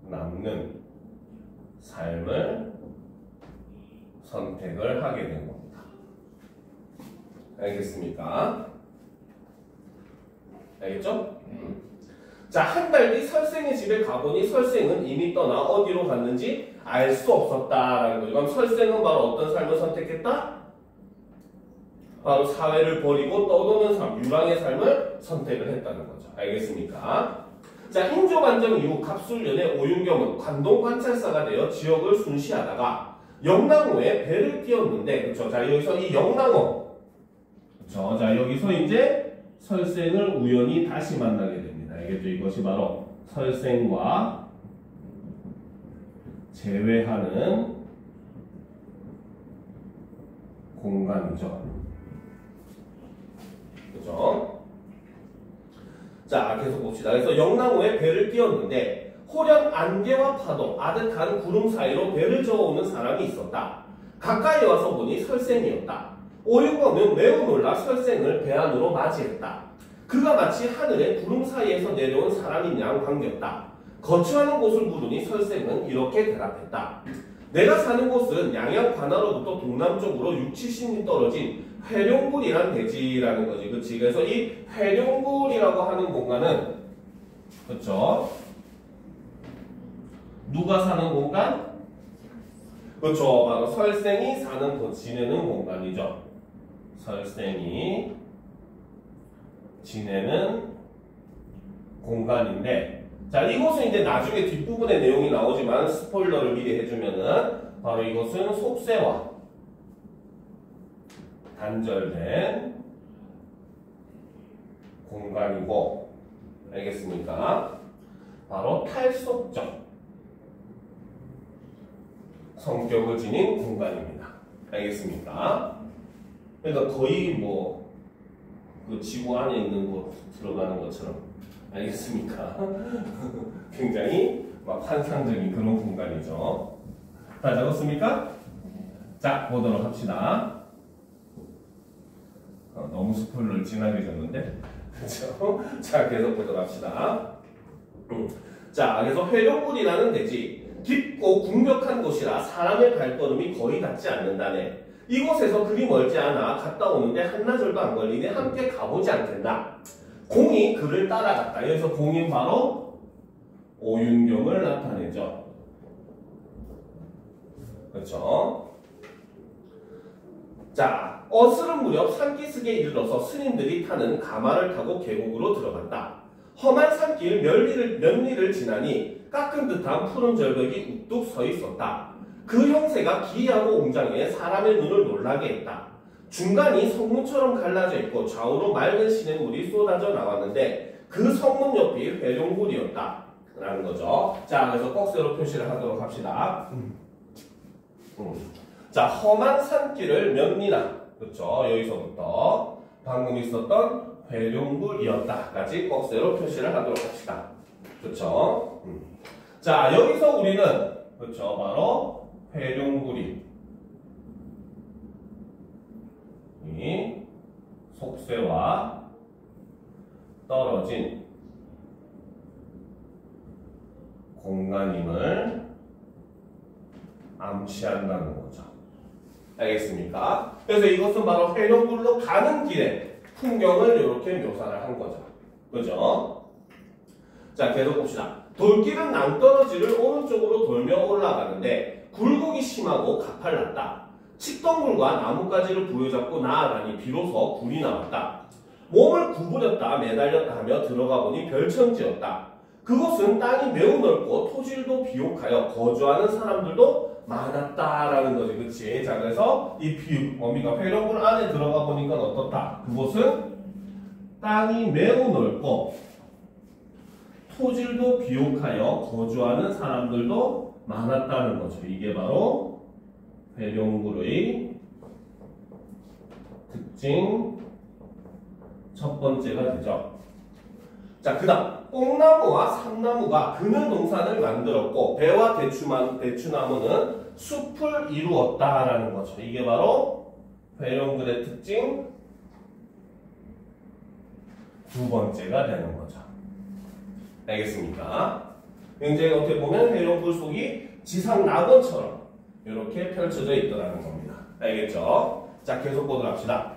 [SPEAKER 1] 남는 삶을 선택을 하게 된 겁니다. 알겠습니까? 알겠죠? 자, 한 달 뒤 설생의 집에 가보니 설생은 이미 떠나 어디로 갔는지 알 수 없었다라는 거죠. 그럼 설생은 바로 어떤 삶을 선택했다? 바로 사회를 버리고 떠도는 삶, 유랑의 삶을 선택을 했다는 거죠. 알겠습니까? 자, 인조반정 이후 갑술년에 오윤겸은 관동관찰사가 되어 지역을 순시하다가 영랑호에 배를 띄웠는데, 그쵸? 자, 여기서 이 영랑호, 그쵸? 자, 여기서 이제 설생을 우연히 다시 만나게 됩니다. 알겠죠? 이것이 바로 설생과 재회하는 공간이죠. 그죠? 자, 계속 봅시다. 그래서 영랑호에 배를 띄웠는데 호령 안개와 파도, 아득한 구름 사이로 배를 저어오는 사람이 있었다. 가까이 와서 보니 설생이었다. 오윤겸은 매우 놀라 설생을 배 안으로 맞이했다. 그가 마치 하늘의 구름 사이에서 내려온 사람인 양 반겼다. 거주하는 곳을 물으니 설생은 이렇게 대답했다. 내가 사는 곳은 양양 관하로부터 동남쪽으로 60-70리 떨어진 회룡굴이란 대지라는 거지. 그치? 그래서 이 회룡굴이라고 하는 공간은, 그쵸? 누가 사는 공간? 그쵸? 바로 설생이 사는 곳, 지내는 공간이죠. 설생이 지내는 공간인데, 자, 이곳은 이제 나중에 뒷부분에 내용이 나오지만 스포일러를 미리 해주면은 바로 이것은 속세와 단절된 공간이고, 알겠습니까? 바로 탈속적 성격을 지닌 공간입니다. 알겠습니까? 그러니까 거의 뭐 그 지구 안에 있는 곳 들어가는 것처럼, 알겠습니까? 굉장히 막 환상적인 그런 공간이죠. 다 적었습니까? 자, 보도록 합시다. 너무 스포일러를 진하게 줬는데. 그렇죠? 자, 계속 보도록 합시다. 자, 그래서 회룡굴이라는 대지 깊고 궁벽한 곳이라 사람의 발걸음이 거의 닿지 않는다네. 이곳에서 그리 멀지 않아 갔다 오는데 한나절도 안 걸리니 함께 가보지 않겠나. 공이 그를 따라갔다. 여기서 공이 바로 오윤경을 나타내죠. 그렇죠? 자, 어스름 무렵 산기슭에 이르러서 스님들이 타는 가마를 타고 계곡으로 들어간다. 험한 산길 몇 리를 지나니 깎은 듯한 푸른 절벽이 우뚝 서 있었다. 그 형세가 기이하고 웅장해 사람의 눈을 놀라게 했다. 중간이 성문처럼 갈라져 있고 좌우로 맑은 시냇물이 쏟아져 나왔는데 그 성문 옆이 회룡굴이었다. 라는 거죠. 자, 그래서 꼭세로 표시를 하도록 합시다. 자, 험한 산길을 몇 리나, 그렇죠? 여기서부터 방금 있었던 회룡굴이었다까지 꼭세로 표시를 하도록 합시다. 그렇죠? 자, 여기서 우리는 그렇죠? 바로 회룡굴이 이 속세와 떨어진 공간임을 암시한다는 거죠. 알겠습니까? 그래서 이것은 바로 회룡굴로 가는 길에 풍경을 이렇게 묘사를 한 거죠. 그죠? 자, 계속 봅시다. 돌길은 낭떠러지를 오른쪽으로 돌며 올라가는데 굴곡이 심하고 가팔랐다. 칡덩굴과 나뭇가지를 부여잡고 나아가니 비로소 굴이 나왔다. 몸을 구부렸다 매달렸다 하며 들어가 보니 별천지였다. 그곳은 땅이 매우 넓고 토질도 비옥하여 거주하는 사람들도 많았다라는 거지, 그치? 자, 그래서 이 비육, 뭡니까? 회룡굴 안에 들어가 보니까 어떻다? 그곳은 땅이 매우 넓고 토질도 비옥하여 거주하는 사람들도 많았다는 거죠. 이게 바로 회룡굴의 특징 첫 번째가 되죠. 자, 그 다음 뽕나무와 삼나무가 그늘 동산을 만들었고 배와 대추나무는 숲을 이루었다라는 거죠. 이게 바로 회룡굴의 특징 두 번째가 되는 거죠. 알겠습니까? 굉장히 어떻게 보면 회룡굴 속이 지상 낙원처럼 이렇게 펼쳐져 있더라는 겁니다. 알겠죠? 자, 계속 보도록 합시다.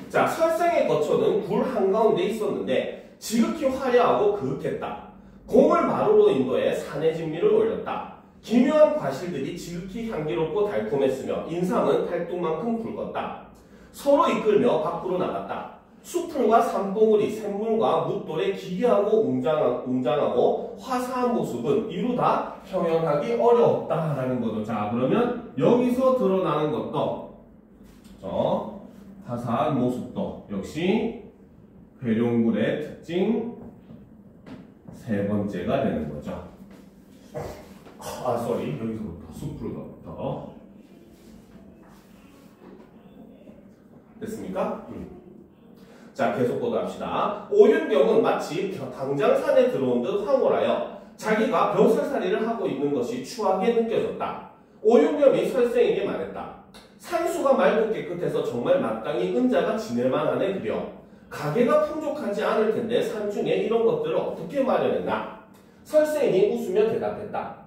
[SPEAKER 1] 자, 설생의 거처는 굴 한가운데 있었는데 지극히 화려하고 그윽했다. 공을 마루로 인도해 산의 진미를 올렸다. 기묘한 과실들이 지극히 향기롭고 달콤했으며 인상은 팔뚝만큼 굵었다. 서로 이끌며 밖으로 나갔다. 수풀과 산봉우리, 샘물과 뭇돌의 기괴하고 웅장하고 화사한 모습은 이루다 형용하기 어려웠다라는 거죠. 자, 그러면 여기서 드러나는 것도 화사한 모습도 역시 회룡굴의 특징 세 번째가 되는 거죠. 여기서부터 숲으로부터 됐습니까? 자, 계속 보도록 합시다. 오윤경은 마치 당장산에 들어온 듯 황홀하여 자기가 벼슬살이를 하고 있는 것이 추하게 느껴졌다. 오윤경이 설생에게 말했다. 산수가 맑고 깨끗해서 정말 마땅히 은자가 지낼만 하네 그려. 가게가 풍족하지 않을 텐데 산중에 이런 것들을 어떻게 마련했나? 설생이 웃으며 대답했다.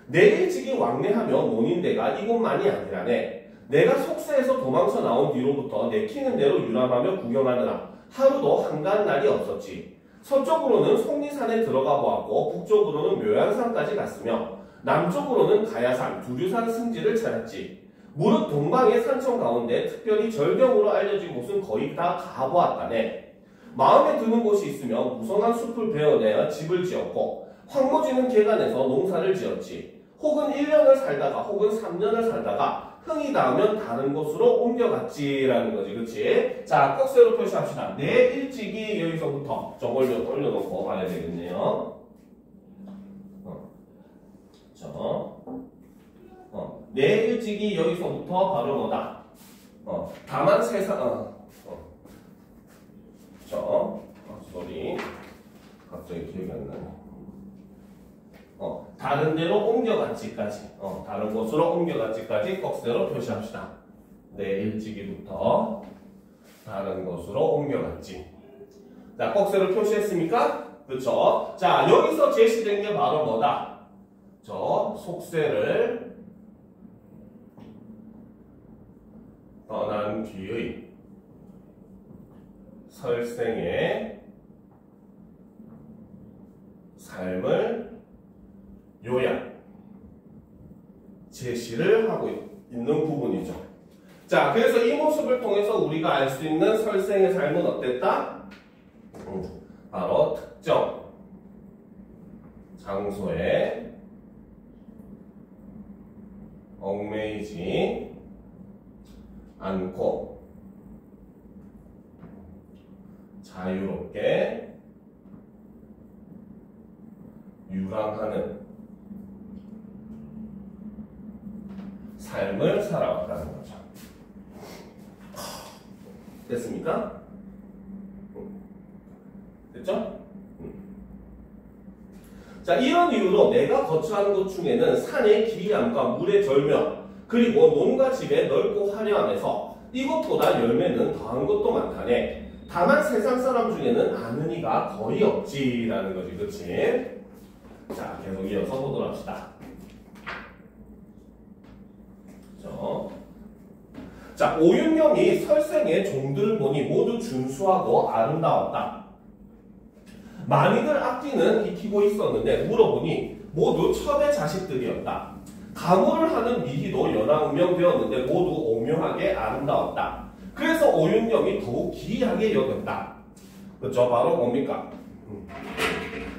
[SPEAKER 1] 내 일찍이 왕래하며 노는 데가 이곳만이 아니라네. 내가 속세에서 도망쳐 나온 뒤로부터 내키는 대로 유람하며 구경하느라 하루도 한가한 날이 없었지. 서쪽으로는 속리산에 들어가 보았고 북쪽으로는 묘양산까지 갔으며 남쪽으로는 가야산, 두류산 승지를 찾았지. 무릇 동방의 산천 가운데 특별히 절경으로 알려진 곳은 거의 다 가보았다네. 마음에 드는 곳이 있으면 무성한 숲을 베어내어 집을 지었고 황무지는 개간에서 농사를 지었지. 혹은 1년을 살다가 혹은 3년을 살다가 흥이 닿으면 다른 곳으로 옮겨갔지라는 거지. 그치? 자, 꼭세로 표시합시다. 내 일찍이 여기서부터 좀 올려놓고 가야 되겠네요. 내 일찍이 여기서부터 바로 뭐다? 다만 세상 그쵸? 소리. 갑자기 기억이 안 나네. 다른 데로 옮겨갔지까지. 다른 곳으로 옮겨갔지까지 꺽쇠로 표시합시다. 네, 일찍이부터 다른 곳으로 옮겨갔지. 자, 꺽쇠로 표시했습니까? 그쵸? 자, 여기서 제시된 게 바로 뭐다? 속세를 떠난 뒤의 설생의 삶을 요약, 제시를 하고 있는 부분이죠. 자, 그래서 이 모습을 통해서 우리가 알 수 있는 설생의 삶은 어땠다? 바로 특정 장소에 얽매이지 않고 자유롭게 유랑하는 삶을 살아왔다는 거죠. 됐습니까? 됐죠? 자, 이런 이유로 내가 거주하는 곳 중에는 산의 기이함과 물의 절묘함, 그리고 논과 집의 넓고 화려함에서 이것보다 열매는 더한 것도 많다네. 다만 세상 사람 중에는 아는 이가 거의 없지라는 거지, 그치? 자, 계속 이어서 보도록 합시다. 자, 오윤경이 설생의 종들을 보니 모두 준수하고 아름다웠다. 많이들 악기는 익히고 있었는데 물어보니 모두 첩의 자식들이었다. 가무를 하는 미희도 연하운명되었는데 모두 오묘하게 아름다웠다. 그래서 오윤경이 더욱 기이하게 여겼다. 그렇죠? 바로 뭡니까?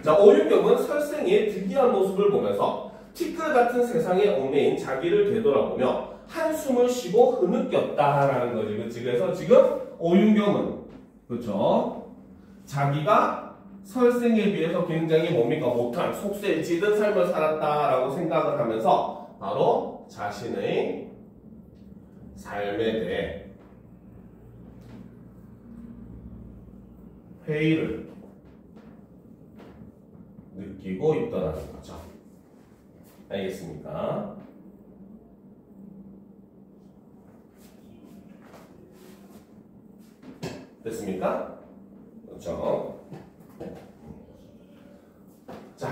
[SPEAKER 1] 자, 오윤경은 설생의 특이한 모습을 보면서 티끌 같은 세상에 얽매인 자기를 되돌아보며 한숨을 쉬고 흐느꼈다라는 거지. 그렇지? 그래서 지금 오윤경은 그렇죠? 자기가 설생에 비해서 굉장히 뭡니까? 못한 속세에 찌든 삶을 살았다라고 생각을 하면서 바로 자신의 삶에 대해 회의를 느끼고 있더라는 거죠. 알겠습니까? 됐습니까? 그렇죠? 자,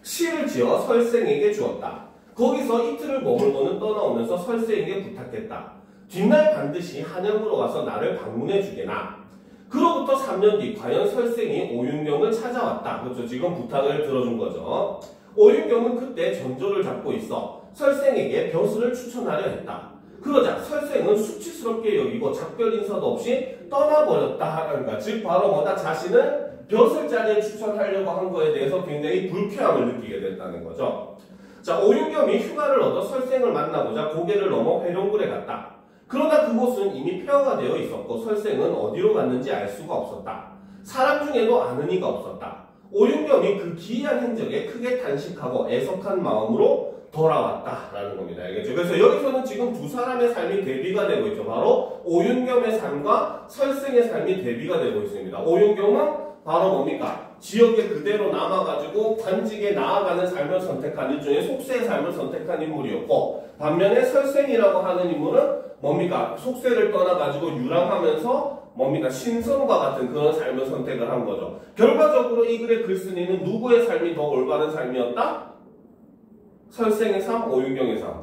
[SPEAKER 1] 시를 지어 설생에게 주었다. 거기서 이틀을 머물고는 떠나오면서 설생에게 부탁했다. 뒷날 반드시 한양으로 와서 나를 방문해 주게나. 그로부터 3년 뒤 과연 설생이 오윤경을 찾아왔다. 그렇죠? 지금 부탁을 들어준 거죠. 오윤경은 그때 전조를 잡고 있어 설생에게 벼슬을 추천하려 했다. 그러자 설생은 수치스럽게 여기고 작별 인사도 없이 떠나버렸다 하는가. 즉 바로 뭐다? 자신을 벼슬 자리에 추천하려고 한 거에 대해서 굉장히 불쾌함을 느끼게 됐다는 거죠. 자, 오윤경이 휴가를 얻어 설생을 만나보자 고개를 넘어 회룡굴에 갔다. 그러나 그곳은 이미 폐허가 되어 있었고 설생은 어디로 갔는지 알 수가 없었다. 사람 중에도 아는 이가 없었다. 오윤경이 그 기이한 행적에 크게 탄식하고 애석한 마음으로 돌아왔다라는 겁니다. 알겠죠? 그래서 여기서는 지금 두 사람의 삶이 대비가 되고 있죠. 바로 오윤경의 삶과 설생의 삶이 대비가 되고 있습니다. 오윤경은 바로 뭡니까? 지역에 그대로 남아가지고 관직에 나아가는 삶을 선택한 일종의 속세의 삶을 선택한 인물이었고, 반면에 설생이라고 하는 인물은 뭡니까? 속세를 떠나가지고 유랑하면서 뭡니까? 신선과 같은 그런 삶을 선택을 한 거죠. 결과적으로 이 글의 글쓴이는 누구의 삶이 더 올바른 삶이었다? 설생의 삶, 오윤경의 삶.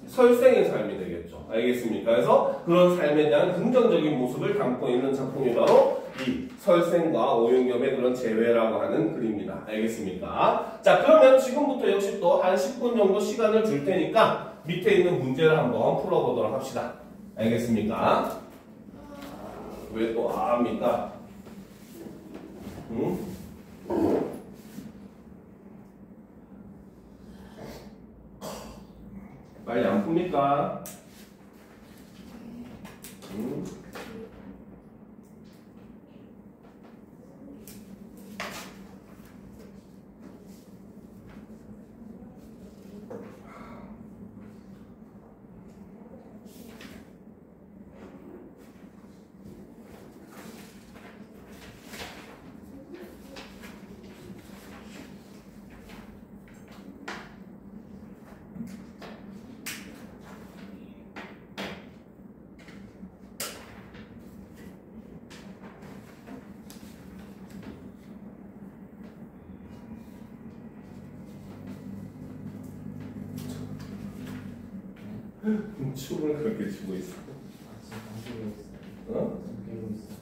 [SPEAKER 1] 설생의 삶이 되겠죠. 알겠습니까? 그래서 그런 삶에 대한 긍정적인 모습을 담고 있는 작품이 바로 이 설생과 오윤경의 그런 재회라고 하는 글입니다. 알겠습니까? 자, 그러면 지금부터 역시 또 한 10분 정도 시간을 줄 테니까 밑에 있는 문제를 한번 풀어보도록 합시다. 알겠습니까? 왜 또 합니까? 빨리 안 풉니까? 춤을 그렇게 추고 있어.
[SPEAKER 2] 아 지금 감기고 있어요.
[SPEAKER 1] 어?
[SPEAKER 2] 감기고 있어.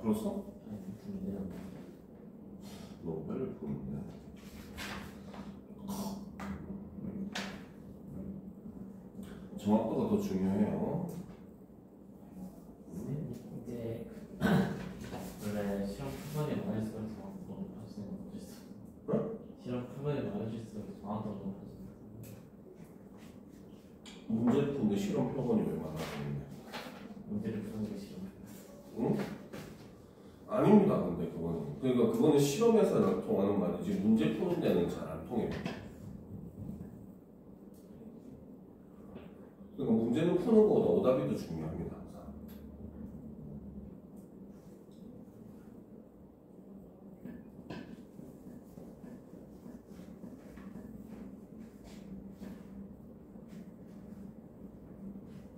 [SPEAKER 1] 풀었어?
[SPEAKER 2] 아니 부푼이래요.
[SPEAKER 1] 너무 빨리 풀었네. 정확도가 더 중요해요.
[SPEAKER 2] 이제 원래 시험 표본이 많이 써서 너무 하시는 거 있어.
[SPEAKER 1] 어?
[SPEAKER 2] 시험 번에 맞을 수 있어. 많았다고.
[SPEAKER 1] 문제 푸는데 실험 표본이 왜 많아지는데?
[SPEAKER 2] 문제를 푸는 게 싫어.
[SPEAKER 1] 응? 아닙니다. 근데 그거는 그러니까 그거는 실험에서 통하는 말이지 문제 푸는 데는 잘 안 통해요. 그러니까 문제는 푸는 거보다 오답이 더 중요합니다. 항상.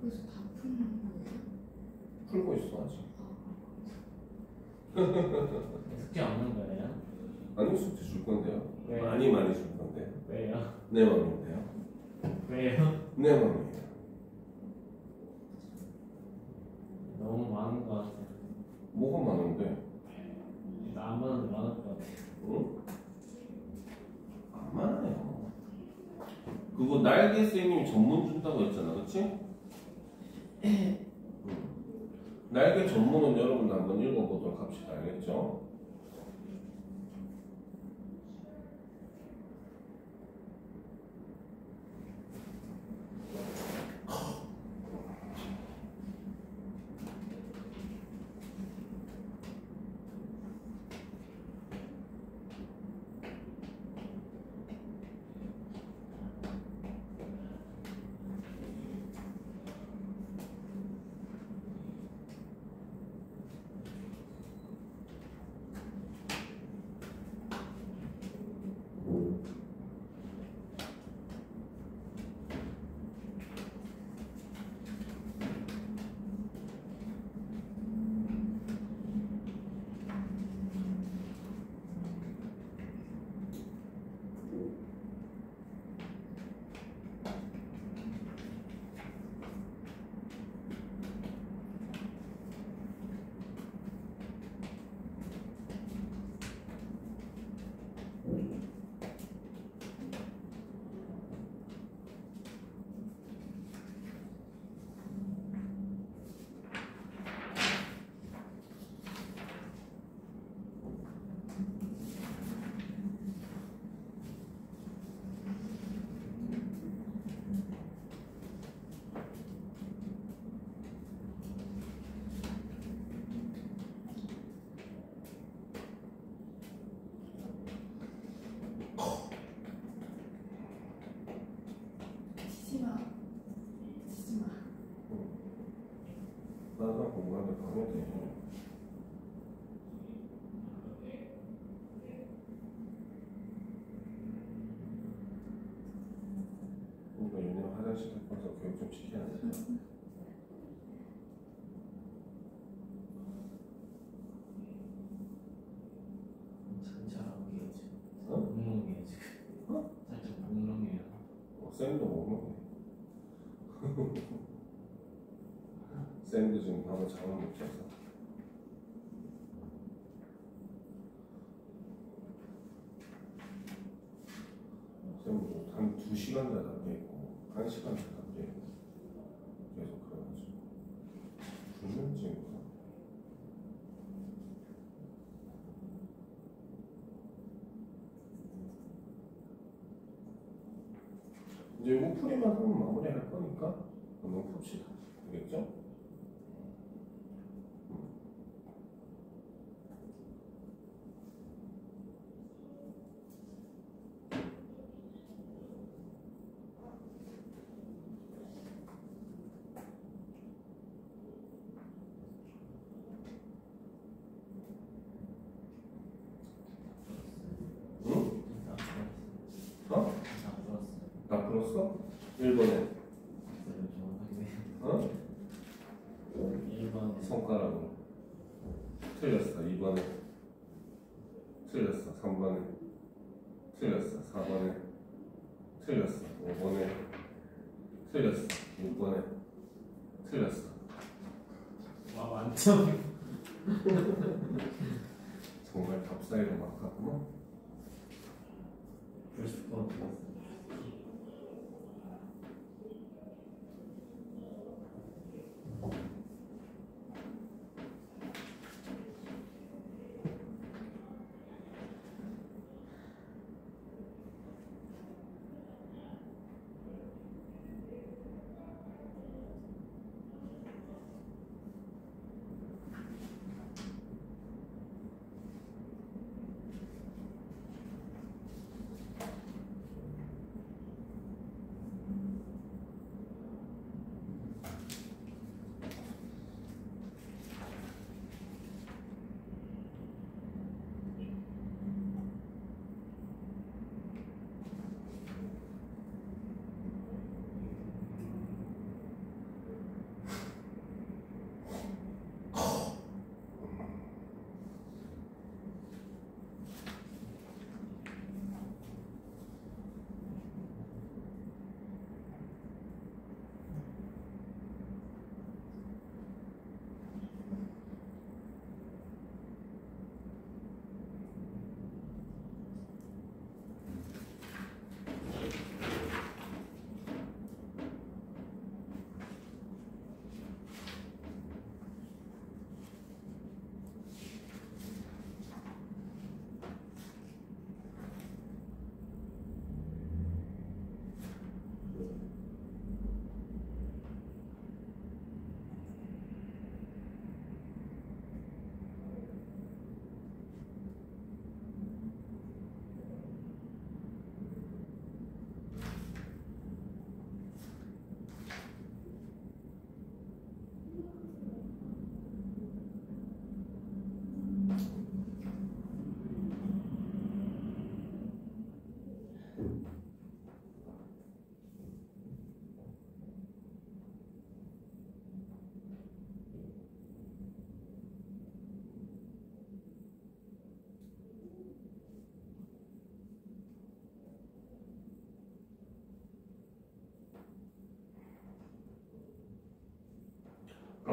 [SPEAKER 3] 그래서 다 푸는 거예요?
[SPEAKER 1] 풀고 있어 아직.
[SPEAKER 2] 숙제 없는 거예요?
[SPEAKER 1] 아니 숙제 줄 건데요.
[SPEAKER 2] 왜?
[SPEAKER 1] 많이 줄 건데.
[SPEAKER 2] 왜요?
[SPEAKER 1] 내 맘인데요.
[SPEAKER 2] 왜요?
[SPEAKER 1] 내 맘이에요.
[SPEAKER 2] 너무 많은 거 같아요.
[SPEAKER 1] 뭐가 많은데?
[SPEAKER 2] 나만 많을 것 같아요.
[SPEAKER 1] 응? 안 많아요. 그거 날개 쌤님이 전문 준다고 했잖아, 그렇지? 날개 전문은 여러분도 한번 읽어보도록 합시다, 알겠죠?
[SPEAKER 3] 치지 마.
[SPEAKER 1] 나도 공부하는데 가면 되지. 그러니까 얘네 화장실 갖고 와서 교육 좀 시켜야 돼.
[SPEAKER 2] 잘하고 계지.
[SPEAKER 1] 어?
[SPEAKER 2] 몽롱해요 지금.
[SPEAKER 1] 어?
[SPEAKER 2] 살짝 몽롱해요.
[SPEAKER 1] 쌤도 못 먹네. 쌤도 지금 밥을 잠을 못 자서. 쌤도 한 2시간 다 담겨 있고 1시간 다 담겨 있고 계속 그래가지고 불면증인가? 이제 이거 풀이만 하면 마무리할 거니까 한번 풉시다. 알겠죠? 응? 어? 다 풀었어? 1번에 어?
[SPEAKER 2] 1번
[SPEAKER 1] 손가락으로 틀렸어. 2번에 틀렸어. 3번에 틀렸어. 4번에 틀렸어. 5번에 틀렸어. 6번에 틀렸어.
[SPEAKER 2] 와 완전
[SPEAKER 1] 정말 답사이로 막 하구만.
[SPEAKER 2] 벌써 것 같았어.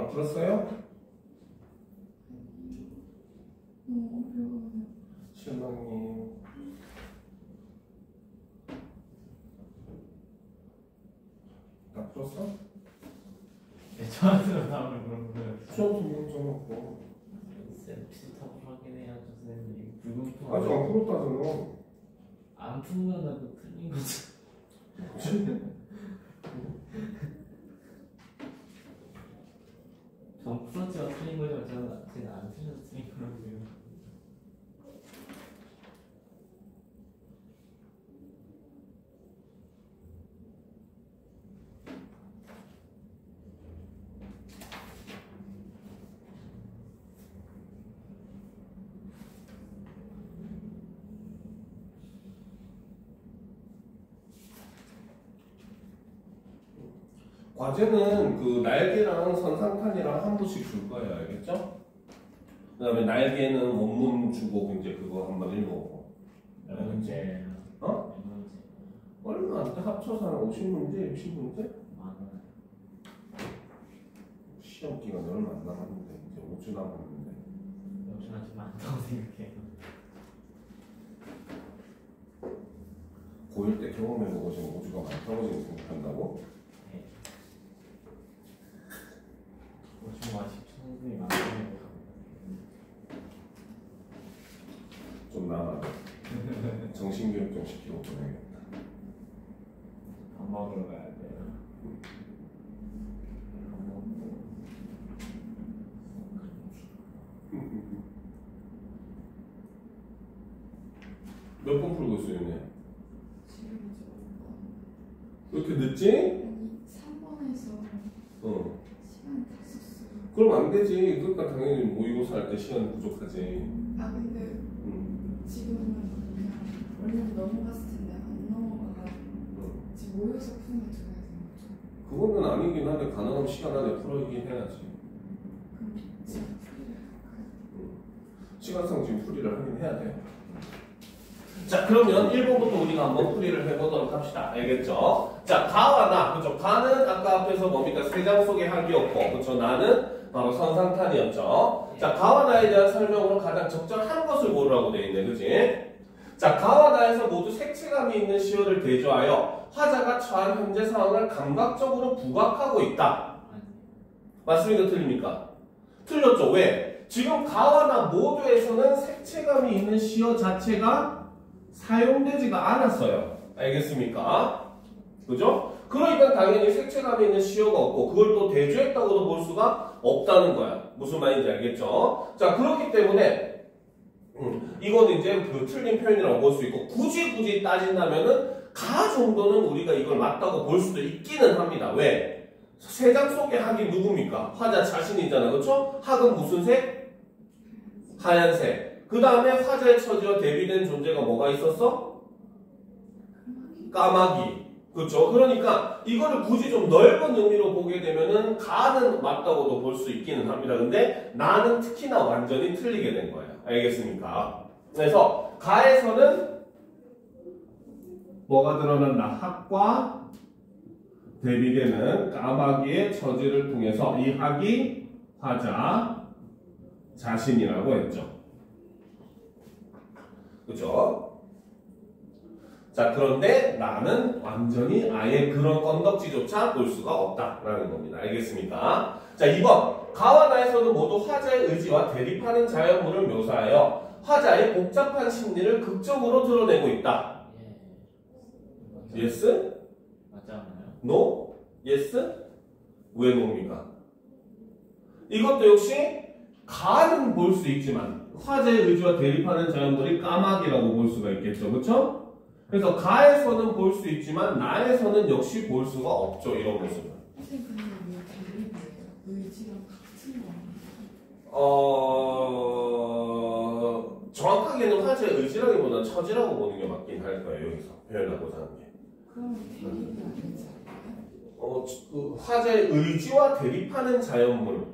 [SPEAKER 1] 다 풀었어요?
[SPEAKER 3] 어려워요.
[SPEAKER 1] 실망님. 다 풀었어?
[SPEAKER 2] 네, 저한테는 다음을 물어보세요.
[SPEAKER 1] 수업 좀 써놓고.
[SPEAKER 2] 쌤 비슷하고 확인해야죠 선생님. 불공평.
[SPEAKER 1] 아직 안 풀었다잖아.
[SPEAKER 2] 안 풀면은 그 틀린 거죠. 전 풀었지만 틀린 거죠. 제가 안 틀려서 틀린 거라고요.
[SPEAKER 1] 과제는 그 날개랑 선상탄이랑 한 부씩 줄 거예요, 알겠죠? 그 다음에 날개는 원문 주고 이제 그거 한번 읽어보고.
[SPEAKER 2] 몇 문제?
[SPEAKER 1] 어?
[SPEAKER 2] 몇 문제?
[SPEAKER 1] 얼마 안 돼? 합쳐서 한 50문제, 60문제?
[SPEAKER 2] 많아요.
[SPEAKER 1] 시험 기간이 얼마 안 남았는데 이제 5주 남았는데.
[SPEAKER 2] 역시나 좀 많다고 생각해요.
[SPEAKER 1] 고1 때 경험해보고 지금 5주가 많다고 지금 생각한다고?
[SPEAKER 2] 네. 좀 아쉽죠. 선생님이 많아요.
[SPEAKER 1] 좀 남아. 정신교육 좀 시키고 보내야겠다.
[SPEAKER 2] 밥 먹으러 가야 돼요. 밥 먹고.
[SPEAKER 1] 몇 번 풀고 있어요, 얘네?
[SPEAKER 3] 지금
[SPEAKER 1] 왜 이렇게 늦지?
[SPEAKER 3] 아니 3번에서
[SPEAKER 1] 어.
[SPEAKER 3] 시간 다 썼어요.
[SPEAKER 1] 그럼 안 되지. 그러니까 당연히 모의고사 할 때 시간 부족하지.
[SPEAKER 3] 아 근데 지금은 그냥 원래는 넘어갔을 텐데 안 넘어가가지고 지금 모여서 푸는 게 들어야 되는 거죠.
[SPEAKER 1] 그거는 아니긴 한데 가능하면 시간 안에 풀어야긴 해야지.
[SPEAKER 3] 그럼 지금 풀이를 할까요?
[SPEAKER 1] 시간상 지금 풀이를 하긴 해야 돼요. 자, 그러면 1번부터 우리가 한번 풀이를 해보도록 합시다. 알겠죠? 자, 가와 나. 그죠? 가는 아까 앞에서 뭡니까? 세 장 속의 합이었고, 그죠? 나는 바로 선상탄이었죠? 자, 가와 나에 대한 설명으로 가장 적절한 것을 고르라고 되어 있네. 그지? 자, 가와 나에서 모두 색채감이 있는 시어를 대조하여 화자가 처한 현재 상황을 감각적으로 부각하고 있다. 맞습니까? 틀립니까? 틀렸죠. 왜? 지금 가와 나 모두에서는 색채감이 있는 시어 자체가 사용되지가 않았어요. 알겠습니까? 그죠? 그러니까 당연히 색채감이 있는 시어가 없고 그걸 또 대조했다고도 볼 수가 없다는 거야. 무슨 말인지 알겠죠? 자, 그렇기 때문에 이거는 이제 그 틀린 표현이라고 볼 수 있고 굳이 따진다면은 가 정도는 우리가 이걸 맞다고 볼 수도 있기는 합니다. 왜? 세 장 속의 학이 누굽니까? 화자 자신이잖아. 그렇죠? 학은 무슨 색? 하얀색. 그 다음에 화자의 처지와 대비된 존재가 뭐가 있었어? 까마귀. 그렇죠? 그러니까 이거를 굳이 좀 넓은 의미로 보게 되면은 가는 맞다고도 볼 수 있기는 합니다. 근데 나는 특히나 완전히 틀리게 된 거예요. 알겠습니까? 그래서 가에서는 뭐가 드러난다? 학과 대비되는 까마귀의 처지를 통해서 이 학이 화자 자신이라고 했죠. 그죠? 자, 그런데 나는 완전히 아예 그런 건덕지조차 볼 수가 없다라는 겁니다. 알겠습니까? 자, 2번. 가와 나에서는 모두 화자의 의지와 대립하는 자연물을 묘사하여 화자의 복잡한 심리를 극적으로 드러내고 있다.
[SPEAKER 2] 예.
[SPEAKER 1] Yes?
[SPEAKER 2] 맞지 않나요?
[SPEAKER 1] No? Yes? 왜 no입니까? 이것도 역시 가는 볼 수 있지만 화자의 의지와 대립하는 자연물이 까마귀라고 볼 수가 있겠죠. 그렇죠? 그래서 가에서는 볼 수 있지만 나에서는 역시 볼 수가 없죠. 이런 모습은.
[SPEAKER 3] 선생님 근데 왜 대립이에요? 의지랑 같은 거 아니에요?
[SPEAKER 1] 정확하게는 화자의 의지라기보다는 처지라고 보는 게 맞긴 할 거예요. 여기서 표현하고자 하는 게.
[SPEAKER 3] 그럼 대립이 아니지 않아요?
[SPEAKER 1] 그 화자의 의지와 대립하는 자연물.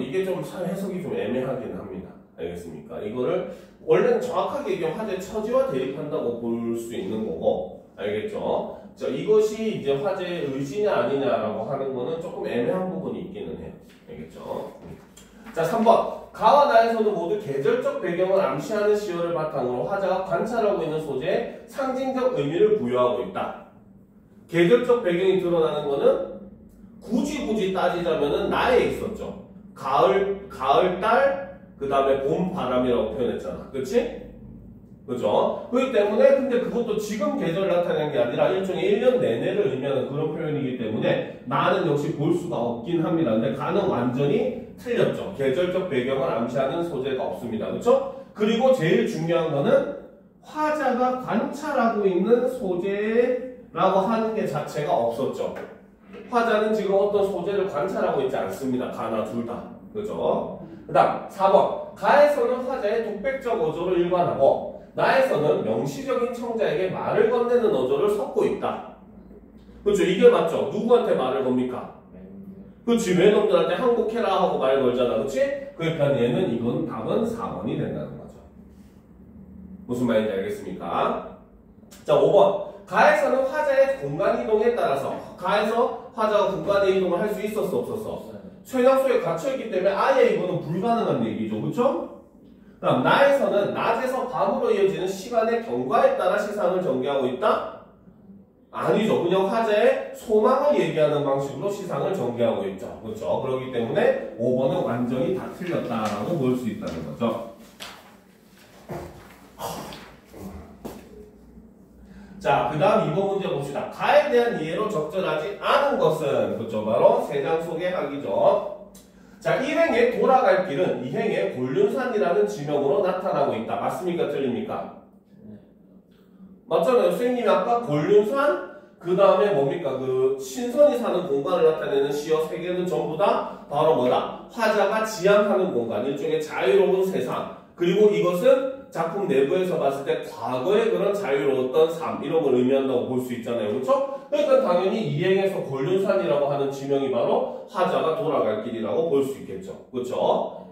[SPEAKER 1] 이게 좀 해석이 좀 애매하긴 합니다. 알겠습니까? 이거를 원래는 정확하게 얘기하면 화자의 처지와 대립한다고 볼 수 있는 거고 알겠죠? 자, 이것이 이제 화제의 의지냐 아니냐라고 하는 거는 조금 애매한 부분이 있기는 해요. 알겠죠? 자, 3번. 가와 나에서는 모두 계절적 배경을 암시하는 시어를 바탕으로 화자가 관찰하고 있는 소재에 상징적 의미를 부여하고 있다. 계절적 배경이 드러나는 거는 굳이 따지자면은 나에 있었죠. 가을 달, 그 다음에 봄 바람이라고 표현했잖아. 그치? 그죠? 그렇기 때문에 근데 그것도 지금 계절 나타내는 게 아니라 일종의 1년 내내를 의미하는 그런 표현이기 때문에 나는 역시 볼 수가 없긴 합니다. 근데 가는 완전히 틀렸죠. 계절적 배경을 암시하는 소재가 없습니다. 그렇죠? 그리고 제일 중요한 거는 화자가 관찰하고 있는 소재라고 하는 게 자체가 없었죠. 화자는 지금 어떤 소재를 관찰하고 있지 않습니다. 가나 둘 다. 그죠? 그 다음 4번. 가에서는 화자의 독백적 어조를 일관하고 나에서는 명시적인 청자에게 말을 건네는 어조를 섞고 있다. 그렇죠? 이게 맞죠? 누구한테 말을 겁니까? 그렇지. 외놈들한테 항복해라 하고 말 걸잖아. 그렇지? 그러니까 얘는 이건 답은 4번이 된다는 거죠. 무슨 말인지 알겠습니까? 자, 5번. 가에서는 화자의 공간 이동에 따라서 가에서 화자가 공간의 이동을 할 수 있었어 없었어? 최장소에 갇혀있기 때문에 아예 이거는 불가능한 얘기죠. 그렇죠? 그다음 나에서는 낮에서 밤으로 이어지는 시간의 경과에 따라 시상을 전개하고 있다? 아니죠. 그냥 화자의 소망을 얘기하는 방식으로 시상을 전개하고 있죠. 그렇죠? 그렇기 때문에 5번은 완전히 다 틀렸다라고 볼 수 있다는 거죠. 자, 그 다음 2번 문제 봅시다. 가에 대한 이해로 적절하지 않은 것은 그렇죠. 바로 3장 소개하기죠. 자, 1행의 돌아갈 길은 2행의 곤륜산이라는 지명으로 나타나고 있다. 맞습니까? 틀립니까? 맞잖아요. 선생님이 아까 곤륜산, 그 다음에 뭡니까? 그 신선이 사는 공간을 나타내는 시어 3개는 전부 다 바로 뭐다? 화자가 지향하는 공간, 일종의 자유로운 세상. 그리고 이것은 작품 내부에서 봤을 때 과거의 그런 자유로웠던 삶, 이런 걸 의미한다고 볼 수 있잖아요. 그렇죠? 그러니까 당연히 이행에서 곤륜산이라고 하는 지명이 바로 화자가 돌아갈 길이라고 볼 수 있겠죠. 그렇죠?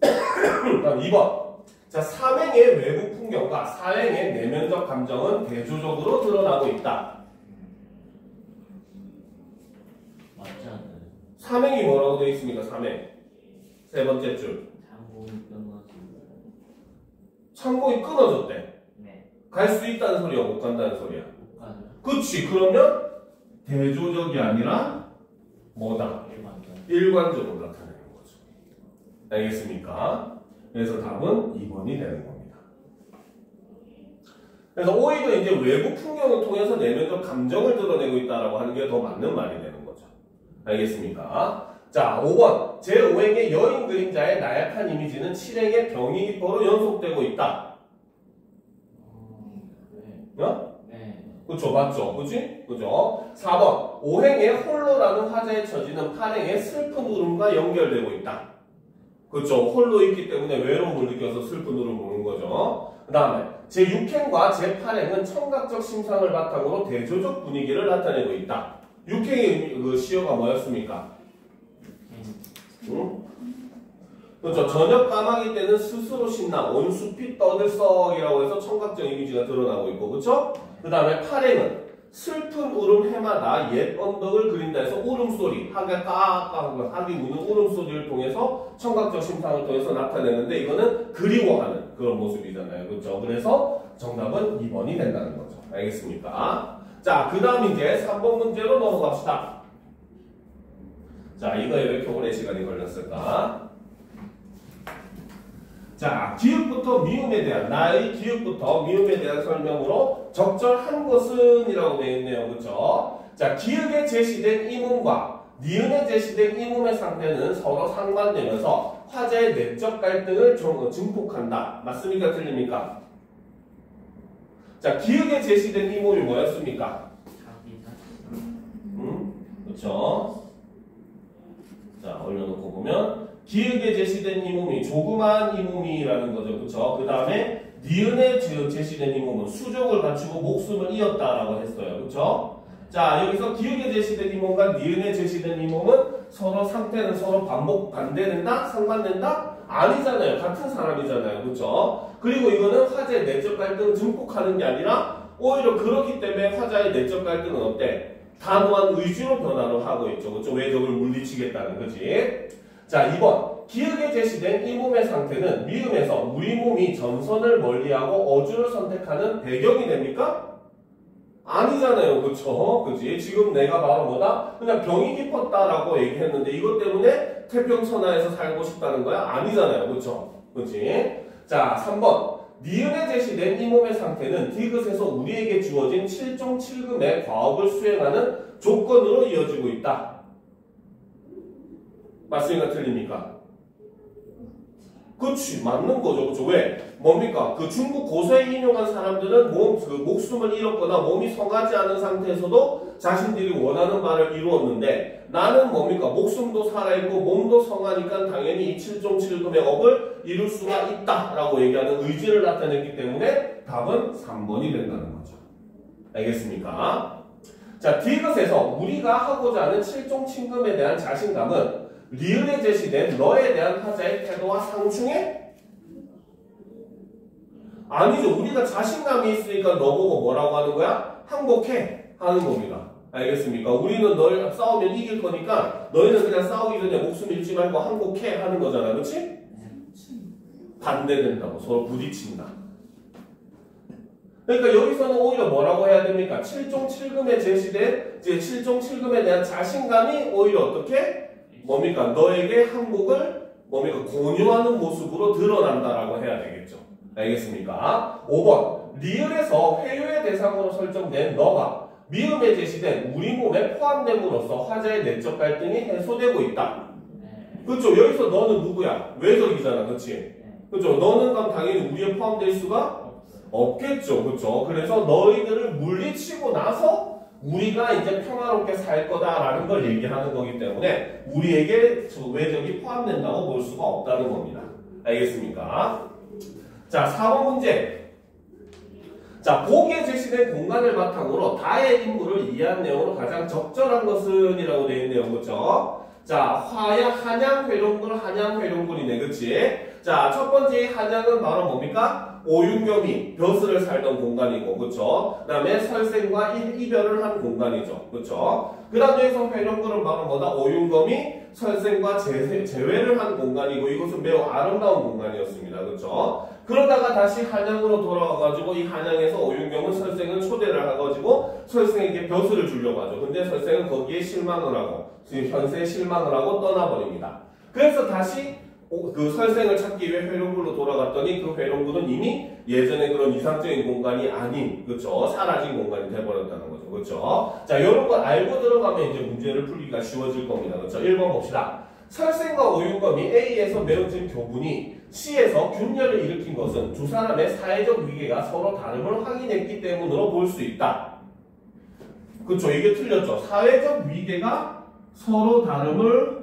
[SPEAKER 1] 다음 2번. 자, 3행의 외부 풍경과 4행의 내면적 감정은 대조적으로 드러나고 있다.
[SPEAKER 2] 맞지 않나요?
[SPEAKER 1] 3행이 뭐라고 되어 있습니까? 3행. 세 번째 줄.
[SPEAKER 2] 장본이 끊어지고.
[SPEAKER 1] 창공이 끊어졌대.
[SPEAKER 2] 네.
[SPEAKER 1] 갈 수 있다는 소리야, 못 간다는 소리야?
[SPEAKER 2] 못 가요.
[SPEAKER 1] 그치. 그러면 대조적이 아니라 뭐다? 일관적으로 나타내는 거죠. 알겠습니까? 그래서 답은 2번이 되는 겁니다. 그래서 오히려 이제 외부 풍경을 통해서 내면적 감정을 드러내고 있다라고 하는 게 더 맞는 말이 되는 거죠. 알겠습니까? 자, 5번. 제5행의 여인 그림자의 나약한 이미지는 7행의 병이기포로 연속되고 있다.
[SPEAKER 2] 네.
[SPEAKER 1] 어?
[SPEAKER 2] 네.
[SPEAKER 1] 그쵸, 맞죠? 그치? 그죠? 4번. 5행의 홀로라는 화자의 처지는 8행의 슬픈 울음과 연결되고 있다. 그쵸? 홀로 있기 때문에 외로움을 느껴서 슬픈 울음을 부는 거죠. 그 다음에 제6행과 제8행은 청각적 심상을 바탕으로 대조적 분위기를 나타내고 있다. 6행의 그 시어가 뭐였습니까? 응? 그렇죠. 저녁 까마귀 때는 스스로 신나 온숲이 떠들썩이라고 해서 청각적 이미지가 드러나고 있고, 그렇죠? 그 다음에 8행은 슬픈 울음 해마다 옛 언덕을 그린다 해서 울음소리, 하게 까까하고 하기 무는 울음소리를 통해서 청각적 심상을 통해서 나타내는데 이거는 그리워하는 그런 모습이잖아요. 그렇죠? 그래서 정답은 2번이 된다는 거죠. 알겠습니까? 자, 그 다음 이제 3번 문제로 넘어갑시다. 자, 이거 왜 이렇게 오래 시간이 걸렸을까? 자, 기읍부터 미음에 대한, 나의 기읍부터 미음에 대한 설명으로 적절한 것은 이라고 되어 있네요. 그렇죠? 자, 기읍에 제시된 이문과 니은에 제시된 이문의 상태는 서로 상반되면서 화자의 내적 갈등을 증폭한다. 맞습니까? 틀립니까? 자, 기읍에 제시된 이문이 뭐였습니까? 그렇죠? 자, 올려놓고 보면 기역에 제시된 이 몸이 조그만 이 몸이라는 거죠. 그렇죠? 그 다음에 니은에 제시된 이 몸은 수족을 갖추고 목숨을 이었다라고 했어요. 그렇죠? 자, 여기서 기역에 제시된 이 몸과 니은에 제시된 이 몸은 서로 상태는 서로 반대된다? 상반된다? 아니잖아요. 같은 사람이잖아요. 그렇죠? 그리고 이거는 화제의 내적 갈등을 증폭하는 게 아니라 오히려 그렇기 때문에 화자의 내적 갈등은 어때? 단호한 의지로 변화를 하고 있죠. 그렇죠? 외적을 물리치겠다는 거지. 자, 2번. 기역에 제시된 이 몸의 상태는 미음에서 우리 몸이 전선을 멀리하고 어주를 선택하는 배경이 됩니까? 아니잖아요. 그쵸? 그치? 지금 내가 바로 뭐다? 그냥 병이 깊었다라고 얘기했는데 이것 때문에 태평천하에서 살고 싶다는 거야? 아니잖아요. 그쵸? 그치? 자, 3번. 니은에 제시된 이 몸의 상태는 디귿에서 우리에게 주어진 7종 7금의 과업을 수행하는 조건으로 이어지고 있다. 맞습니까? 틀립니까? 그치, 맞는 거죠. 그쵸? 왜? 뭡니까? 그 중국 고서에 인용한 사람들은 목숨을 잃었거나 몸이 성하지 않은 상태에서도 자신들이 원하는 바를 이루었는데 나는 뭡니까? 목숨도 살아있고 몸도 성하니까 당연히 이 7종 7금의 업을 이룰 수가 있다라고 얘기하는 의지를 나타냈기 때문에 답은 3번이 된다는 거죠. 알겠습니까? 자, 디귿에서 우리가 하고자 하는 7종 7금에 대한 자신감은 리을에 제시된 너에 대한 화자의 태도와 상충해? 아니죠. 우리가 자신감이 있으니까 너보고 뭐라고 하는 거야? 항복해 하는 겁니다. 알겠습니까? 우리는 널 싸우면 이길 거니까 너희는 그냥 싸우기 전에 목숨 잃지 말고 항복해 하는 거잖아. 그렇지? 반대된다고. 서로 부딪힌다. 그러니까 여기서는 오히려 뭐라고 해야 됩니까? 7종 7금에 제시된 이제 7종 7금에 대한 자신감이 오히려 어떻게? 뭡니까? 너에게 항복을 뭡니까? 권유하는 모습으로 드러난다라고 해야 되겠죠. 알겠습니까? 5번. 리을에서 회유의 대상으로 설정된 너가 미음에 제시된 우리 몸에 포함됨으로써 화자의 내적 갈등이 해소되고 있다. 그렇죠? 여기서 너는 누구야? 외적이잖아. 그렇지? 그렇죠? 너는 그럼 당연히 우리에 포함될 수가 없겠죠. 그렇죠? 그래서 너희들을 물리치고 나서 우리가 이제 평화롭게 살 거다라는 걸 얘기하는 거기 때문에 우리에게 외적이 포함된다고 볼 수가 없다는 겁니다. 알겠습니까? 자, 4번 문제. 자, 보기에 제시된 공간을 바탕으로 다의 인물을 이해한 내용으로 가장 적절한 것은 이라고 되어 있네요. 그렇죠? 자, 한양 회룡굴, 한양 회룡굴이네. 그치? 자, 첫 번째 한양은 바로 뭡니까? 오윤겸이 벼슬을 살던 공간이고, 그쵸? 그 다음에 설생과 이별을 한 공간이죠. 그쵸? 그 다음에 여기서 회룡굴은 바로 뭐다? 오윤겸이 설생과 재회를 한 공간이고, 이것은 매우 아름다운 공간이었습니다. 그쵸? 그러다가 다시 한양으로 돌아와가지고, 이 한양에서 오윤겸은 설생을 초대를 해가지고, 설생에게 벼슬을 주려고 하죠. 근데 설생은 거기에 실망을 하고, 지금 현세에 실망을 하고 떠나버립니다. 그래서 다시 그 설생을 찾기 위해 회룡굴로 돌아갔더니 그 회룡굴은 이미 예전에 그런 이상적인 공간이 아닌, 그쵸? 사라진 공간이 돼버렸다는 거죠. 그쵸? 자, 이런 걸 알고 들어가면 이제 문제를 풀기가 쉬워질 겁니다. 그쵸? 1번 봅시다. 설생과 오윤검이 A에서 맺어진 교분이 C에서 균열을 일으킨 것은 두 사람의 사회적 위계가 서로 다름을 확인했기 때문으로 볼 수 있다. 그쵸? 이게 틀렸죠? 사회적 위계가 서로 다름을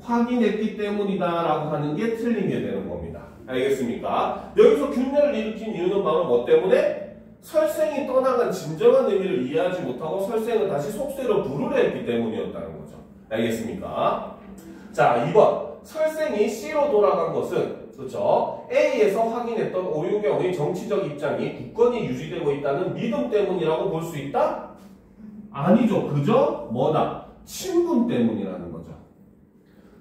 [SPEAKER 1] 확인했기 때문이다라고 하는 게 틀린 게 되는 겁니다. 알겠습니까? 여기서 균열을 일으킨 이유는 바로 뭐 때문에? 설생이 떠나간 진정한 의미를 이해하지 못하고 설생을 다시 속세로 부르려 했기 때문이었다는 거죠. 알겠습니까? 자, 2번. 설생이 C로 돌아간 것은 그렇죠? A에서 확인했던 오윤경의 정치적 입장이 굳건히 유지되고 있다는 믿음 때문이라고 볼 수 있다? 아니죠. 그저 뭐다? 친분 때문이라는 거죠.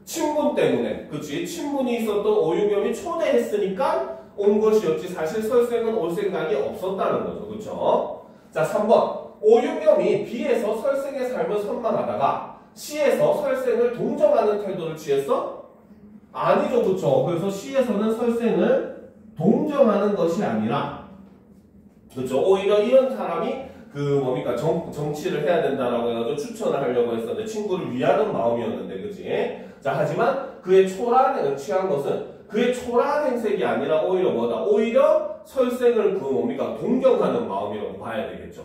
[SPEAKER 1] 친분 때문에, 그치? 친분이 있었던 오윤겸이 초대했으니까 온 것이었지 사실 설생은 올 생각이 없었다는 거죠. 그쵸? 자, 3번. 오윤겸이 B에서 설생의 삶을 선망하다가 C에서 설생을 동정하는 태도를 취했어? 아니죠. 그쵸? 그래서 C에서는 설생을 동정하는 것이 아니라, 그쵸? 오히려 이런 사람이 뭡니까? 정치를 해야 된다라고 해가지고 추천을 하려고 했었는데 친구를 위하는 마음이었는데, 그치? 자, 하지만 그의 초라한 취한 것은 그의 초라한 행색이 아니라 오히려 뭐다? 오히려 설생을 뭡니까? 동경하는 마음이라고 봐야 되겠죠.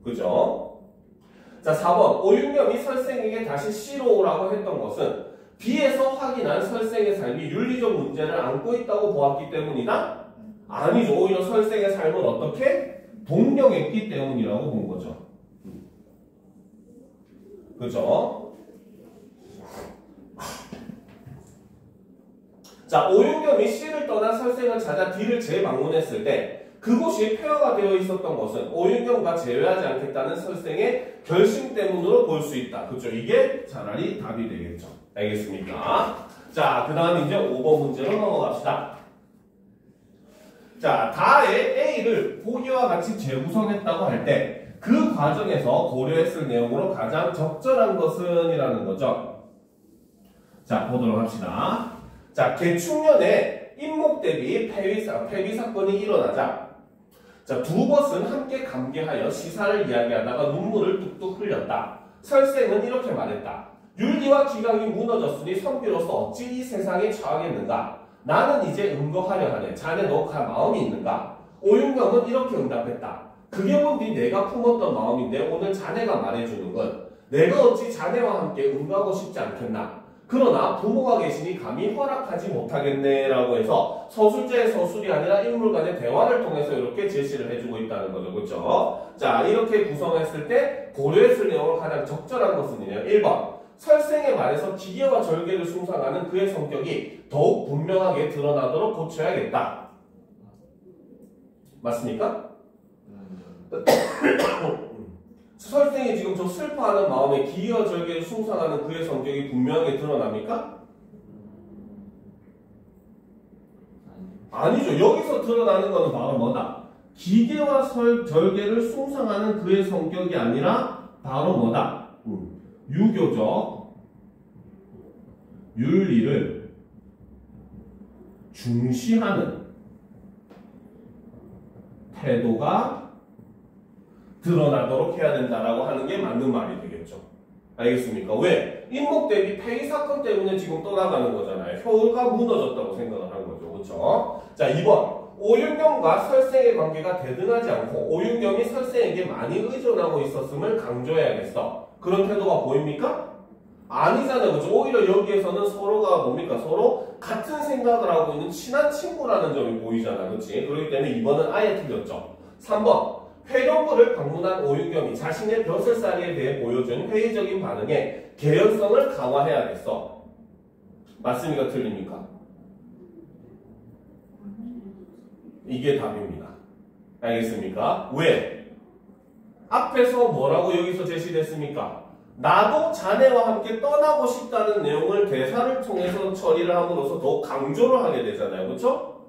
[SPEAKER 1] 그죠? 자, 4번. 오윤겸이 설생에게 다시 C로 오라고 했던 것은 B에서 확인한 설생의 삶이 윤리적 문제를 안고 있다고 보았기 때문이다? 아니죠. 오히려 설생의 삶을 어떻게? 동경했기 때문이라고 본 거죠. 그죠? 자, 오윤겸이 C를 떠나 설생을 찾아 D를 재방문했을 때 그곳이 폐허가 되어 있었던 것은 오윤경과 제외하지 않겠다는 설생의 결심 때문으로 볼 수 있다. 그렇죠? 이게 차라리 답이 되겠죠. 알겠습니까? 자, 그 다음 이제 5번 문제로 넘어갑시다. 자, 다의 A를 보기와 같이 재구성했다고 할 때 그 과정에서 고려했을 내용으로 가장 적절한 것은 이라는 거죠. 자, 보도록 합시다. 자, 개축년에 인목 대비 폐위 사건이 일어나자 자, 두 벗은 함께 감개하여 시사를 이야기하다가 눈물을 뚝뚝 흘렸다. 설생은 이렇게 말했다. 윤리와 기강이 무너졌으니 선비로서 어찌 이 세상에 처하겠는가? 나는 이제 응거하려 하네. 자네도 마음이 있는가? 오윤경은 이렇게 응답했다. 그게 뭔디 내가 품었던 마음인데 오늘 자네가 말해주는 건 내가 어찌 자네와 함께 응거하고 싶지 않겠나? 그러나 부모가 계시니 감히 허락하지 못하겠네 라고 해서 서술자의 서술이 아니라 인물 간의 대화를 통해서 이렇게 제시를 해주고 있다는 거죠. 그렇죠? 자, 이렇게 구성했을 때 고려했을 내용을 가장 적절한 것은요. 1번 설생에 말해서 기계와 절개를 숭상하는 그의 성격이 더욱 분명하게 드러나도록 고쳐야겠다. 맞습니까? 설생이 지금 저 슬퍼하는 마음에 기계와 절개를 숭상하는 그의 성격이 분명하게 드러납니까? 아니죠. 여기서 드러나는 것은 바로 뭐다? 기계와 절개를 숭상하는 그의 성격이 아니라 바로 뭐다? 유교적 윤리를 중시하는 태도가 드러나도록 해야 된다라고 하는 게 맞는 말이 되겠죠. 알겠습니까? 왜? 인목 대비 폐위 사건 때문에 지금 떠나가는 거잖아요. 효가 무너졌다고 생각을 한 거죠. 그렇죠? 자, 2번. 오윤경과 설생의 관계가 대등하지 않고 오윤경이 설생에게 많이 의존하고 있었음을 강조해야겠어. 그런 태도가 보입니까? 아니잖아요. 그렇죠? 오히려 여기에서는 서로가 뭡니까? 서로 같은 생각을 하고 있는 친한 친구라는 점이 보이잖아. 그렇지? 그렇기 때문에 2번은 아예 틀렸죠. 3번. 회령부를 방문한 오윤경이 자신의 벼슬살이에 대해 보여준 회의적인 반응에 개연성을 강화해야겠어. 맞습니까? 틀립니까? 이게 답입니다. 알겠습니까? 왜? 앞에서 뭐라고 여기서 제시됐습니까? 나도 자네와 함께 떠나고 싶다는 내용을 대사를 통해서 처리를 함으로써 더 강조를 하게 되잖아요. 그렇죠?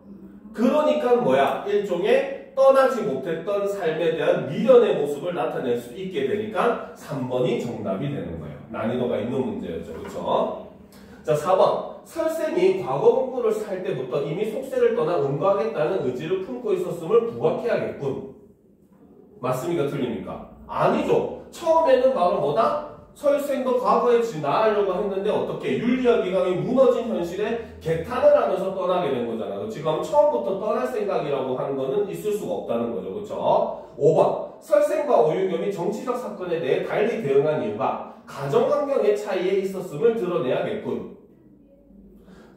[SPEAKER 1] 그러니까 뭐야? 일종의 떠나지 못했던 삶에 대한 미련의 모습을 나타낼 수 있게 되니까 3번이 정답이 되는 거예요. 난이도가 있는 문제였죠. 그렇죠? 자, 4번. 설생이 과거 공부를 할 때부터 이미 속세를 떠나 응거하겠다는 의지를 품고 있었음을 부각해야겠군. 맞습니까? 틀립니까? 아니죠. 처음에는 바로 뭐다? 설생도 과거에 나으려고 했는데 어떻게 윤리와 기강이 무너진 현실에 개탄을 하면서 떠나게 된 거잖아. 지금 처음부터 떠날 생각이라고 하는 거는 있을 수가 없다는 거죠. 그렇죠? 5번. 설생과 오윤경이 정치적 사건에 대해 달리 대응한 이유가 가정 환경의 차이에 있었음을 드러내야겠군.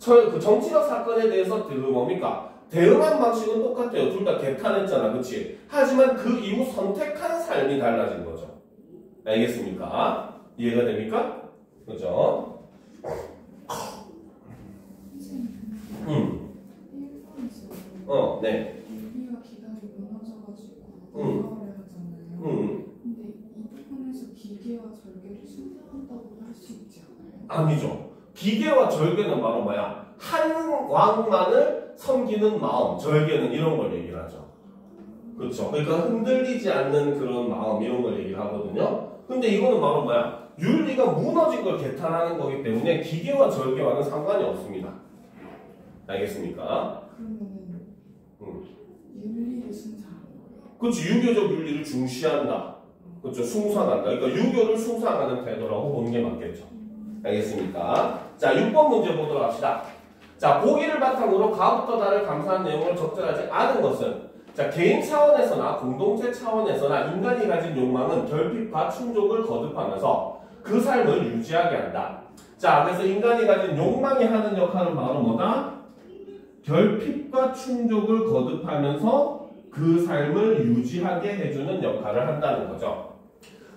[SPEAKER 1] 그 정치적 사건에 대해서 뭡니까? 대응한 방식은 똑같아요. 둘 다 개탄했잖아. 그치? 하지만 그 이후 선택한 삶이 달라진 거죠. 알겠습니까? 이해가 됩니까? 그죠? 네.
[SPEAKER 3] 윤리와 기강이 무너져가지고 응거를 하잖아요. 근데 이 부분에서 기계와 절개를 숭상한다고 할 수 있지 않아요?
[SPEAKER 1] 아니죠. 기계와 절개는 바로 뭐야? 한 왕만을 섬기는 마음, 절개는 이런 걸 얘기를 하죠. 그렇죠. 그러니까 흔들리지 않는 그런 마음 이런 걸 얘기를 하거든요. 근데 이거는 바로 뭐야? 윤리가 무너진 걸 개탄하는 거기 때문에 기계와 절개와는 상관이 없습니다. 알겠습니까?
[SPEAKER 3] 그러면은 윤리를 숭상하는 거예요?
[SPEAKER 1] 그렇지. 유교적 윤리를 중시한다. 그렇죠. 숭상한다. 그러니까 유교를 숭상하는 태도라고 보는 게 맞겠죠. 알겠습니까? 자, 6번 문제 보도록 합시다. 자, 보기를 바탕으로 가부터 다를 감사한 내용을 적절하지 않은 것은 자, 개인 차원에서나 공동체 차원에서나 인간이 가진 욕망은 결핍과 충족을 거듭하면서 그 삶을 유지하게 한다. 자, 그래서 인간이 가진 욕망이 하는 역할은 바로 뭐다? 결핍과 충족을 거듭하면서 그 삶을 유지하게 해주는 역할을 한다는 거죠.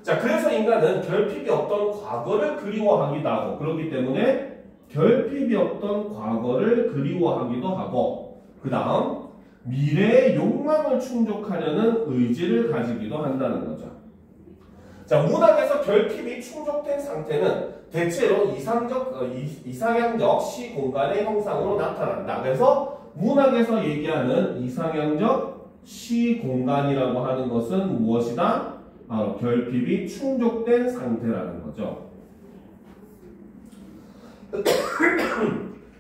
[SPEAKER 1] 자, 그래서 인간은 결핍이 없던 과거를 그리워하기도 하고 그렇기 때문에 결핍이 없던 과거를 그리워하기도 하고 그 다음 미래의 욕망을 충족하려는 의지를 가지기도 한다는 거죠. 자, 문학에서 결핍이 충족된 상태는 대체로 이상향적 시공간의 형상으로 나타난다. 그래서 문학에서 얘기하는 이상향적 시공간이라고 하는 것은 무엇이다? 바로 결핍이 충족된 상태라는 거죠.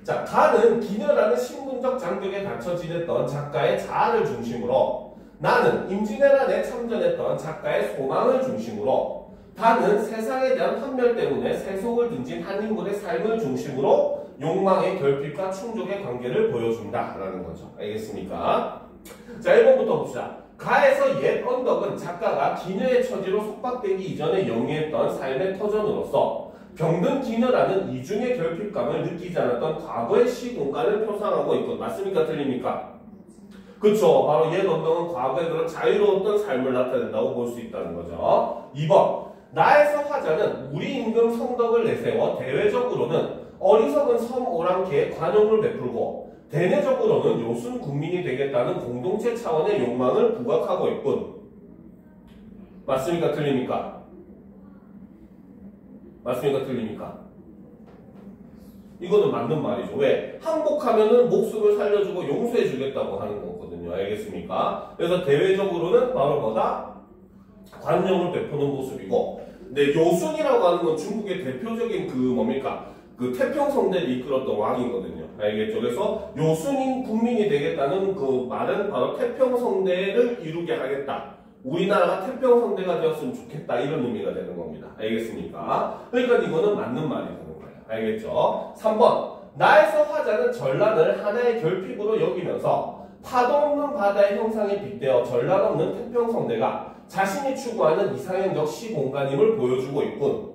[SPEAKER 1] 자, 가는 기녀라는 신분적 장벽에 갇혀 지냈던 작가의 자아를 중심으로, 나는 임진왜란에 참전했던 작가의 소망을 중심으로, 다는 세상에 대한 환멸 때문에 세속을 등진 한 인물의 삶을 중심으로 욕망의 결핍과 충족의 관계를 보여준다라는 거죠. 알겠습니까? 자, 1번부터 봅시다. 가에서 옛 언덕은 작가가 기녀의 처지로 속박되기 이전에 영위했던 삶의 터전으로서 병든 기녀라는 이중의 결핍감을 느끼지 않았던 과거의 시공간을 표상하고 있군. 맞습니까? 틀립니까? 그쵸. 바로 옛 언덕은 과거의 그런 자유로웠던 삶을 나타낸다고 볼 수 있다는 거죠. 2번. 나에서 화자는 우리 임금 성덕을 내세워 대외적으로는 어리석은 섬오랑캐에 관용을 베풀고 대내적으로는 요순 국민이 되겠다는 공동체 차원의 욕망을 부각하고 있군. 맞습니까? 틀립니까? 맞습니까? 틀립니까? 이거는 맞는 말이죠. 왜? 항복하면은 목숨을 살려주고 용서해주겠다고 하는 거거든요. 알겠습니까? 그래서 대외적으로는 바로 뭐다? 관용을 베푸는 모습이고, 근데 요순이라고 하는 건 중국의 대표적인 그 뭡니까? 그 태평성대를 이끌었던 왕이거든요. 알겠죠? 그래서 요순인 국민이 되겠다는 그 말은 바로 태평성대를 이루게 하겠다. 우리나라가 태평성대가 되었으면 좋겠다. 이런 의미가 되는 겁니다. 알겠습니까? 그러니까 이거는 맞는 말이 되는 거예요. 알겠죠? 3번. 나에서 화자는 전란을 하나의 결핍으로 여기면서 파도 없는 바다의 형상에 빗대어 전란 없는 태평성대가 자신이 추구하는 이상향적 시공간임을 보여주고 있군.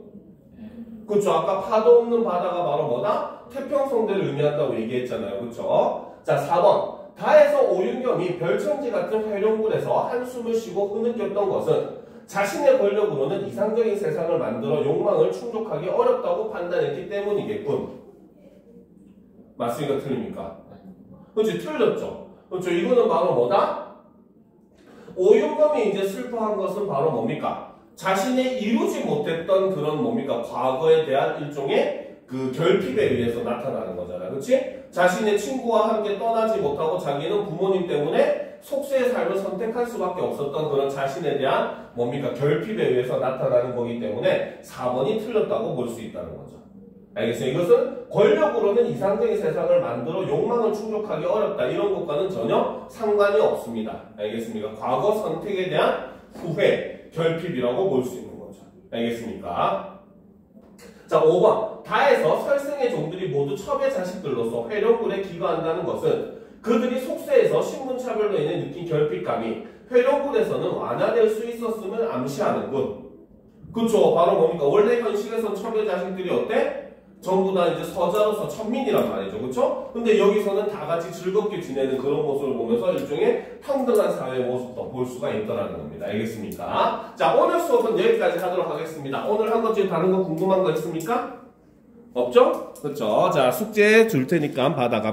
[SPEAKER 1] 그쵸? 아까 파도 없는 바다가 바로 뭐다? 태평성대를 의미한다고 얘기했잖아요. 그쵸? 자, 4번. 다에서 오윤겸이 별천지 같은 회룡굴에서 한숨을 쉬고 흐느꼈던 것은 자신의 권력으로는 이상적인 세상을 만들어 욕망을 충족하기 어렵다고 판단했기 때문이겠군. 맞습니까? 틀립니까? 그치? 틀렸죠? 그렇죠? 이거는 바로 뭐다? 오윤겸이 이제 슬퍼한 것은 바로 뭡니까? 자신이 이루지 못했던 그런 뭡니까? 과거에 대한 일종의 그 결핍에 의해서 나타나는 거잖아요. 그치? 자신의 친구와 함께 떠나지 못하고 자기는 부모님 때문에 속세의 삶을 선택할 수밖에 없었던 그런 자신에 대한 뭡니까? 결핍에 의해서 나타나는 거기 때문에 4번이 틀렸다고 볼 수 있다는 거죠. 알겠어요? 이것은 권력으로는 이상적인 세상을 만들어 욕망을 충족하기 어렵다. 이런 것과는 전혀 상관이 없습니다. 알겠습니까? 과거 선택에 대한 후회, 결핍이라고 볼 수 있는 거죠. 알겠습니까? 자, 5번. 다에서 설생의 종들이 모두 첩의 자식들로서 회룡굴에 기거한다는 것은 그들이 속세에서 신분차별로 인해 느낀 결핍감이 회룡굴에서는 완화될 수 있었음을 암시하는군. 그쵸? 바로 뭡니까? 원래 현실에선 첩의 자식들이 어때? 전부 다 이제 서자로서 천민이란 말이죠. 그쵸? 근데 여기서는 다 같이 즐겁게 지내는 그런 모습을 보면서 일종의 평등한 사회의 모습도 볼 수가 있더라는 겁니다. 알겠습니까? 자, 오늘 수업은 여기까지 하도록 하겠습니다. 오늘 한 것 중에 다른 거 궁금한 거 있습니까? 없죠? 그쵸? 자, 숙제 줄 테니까 받아가.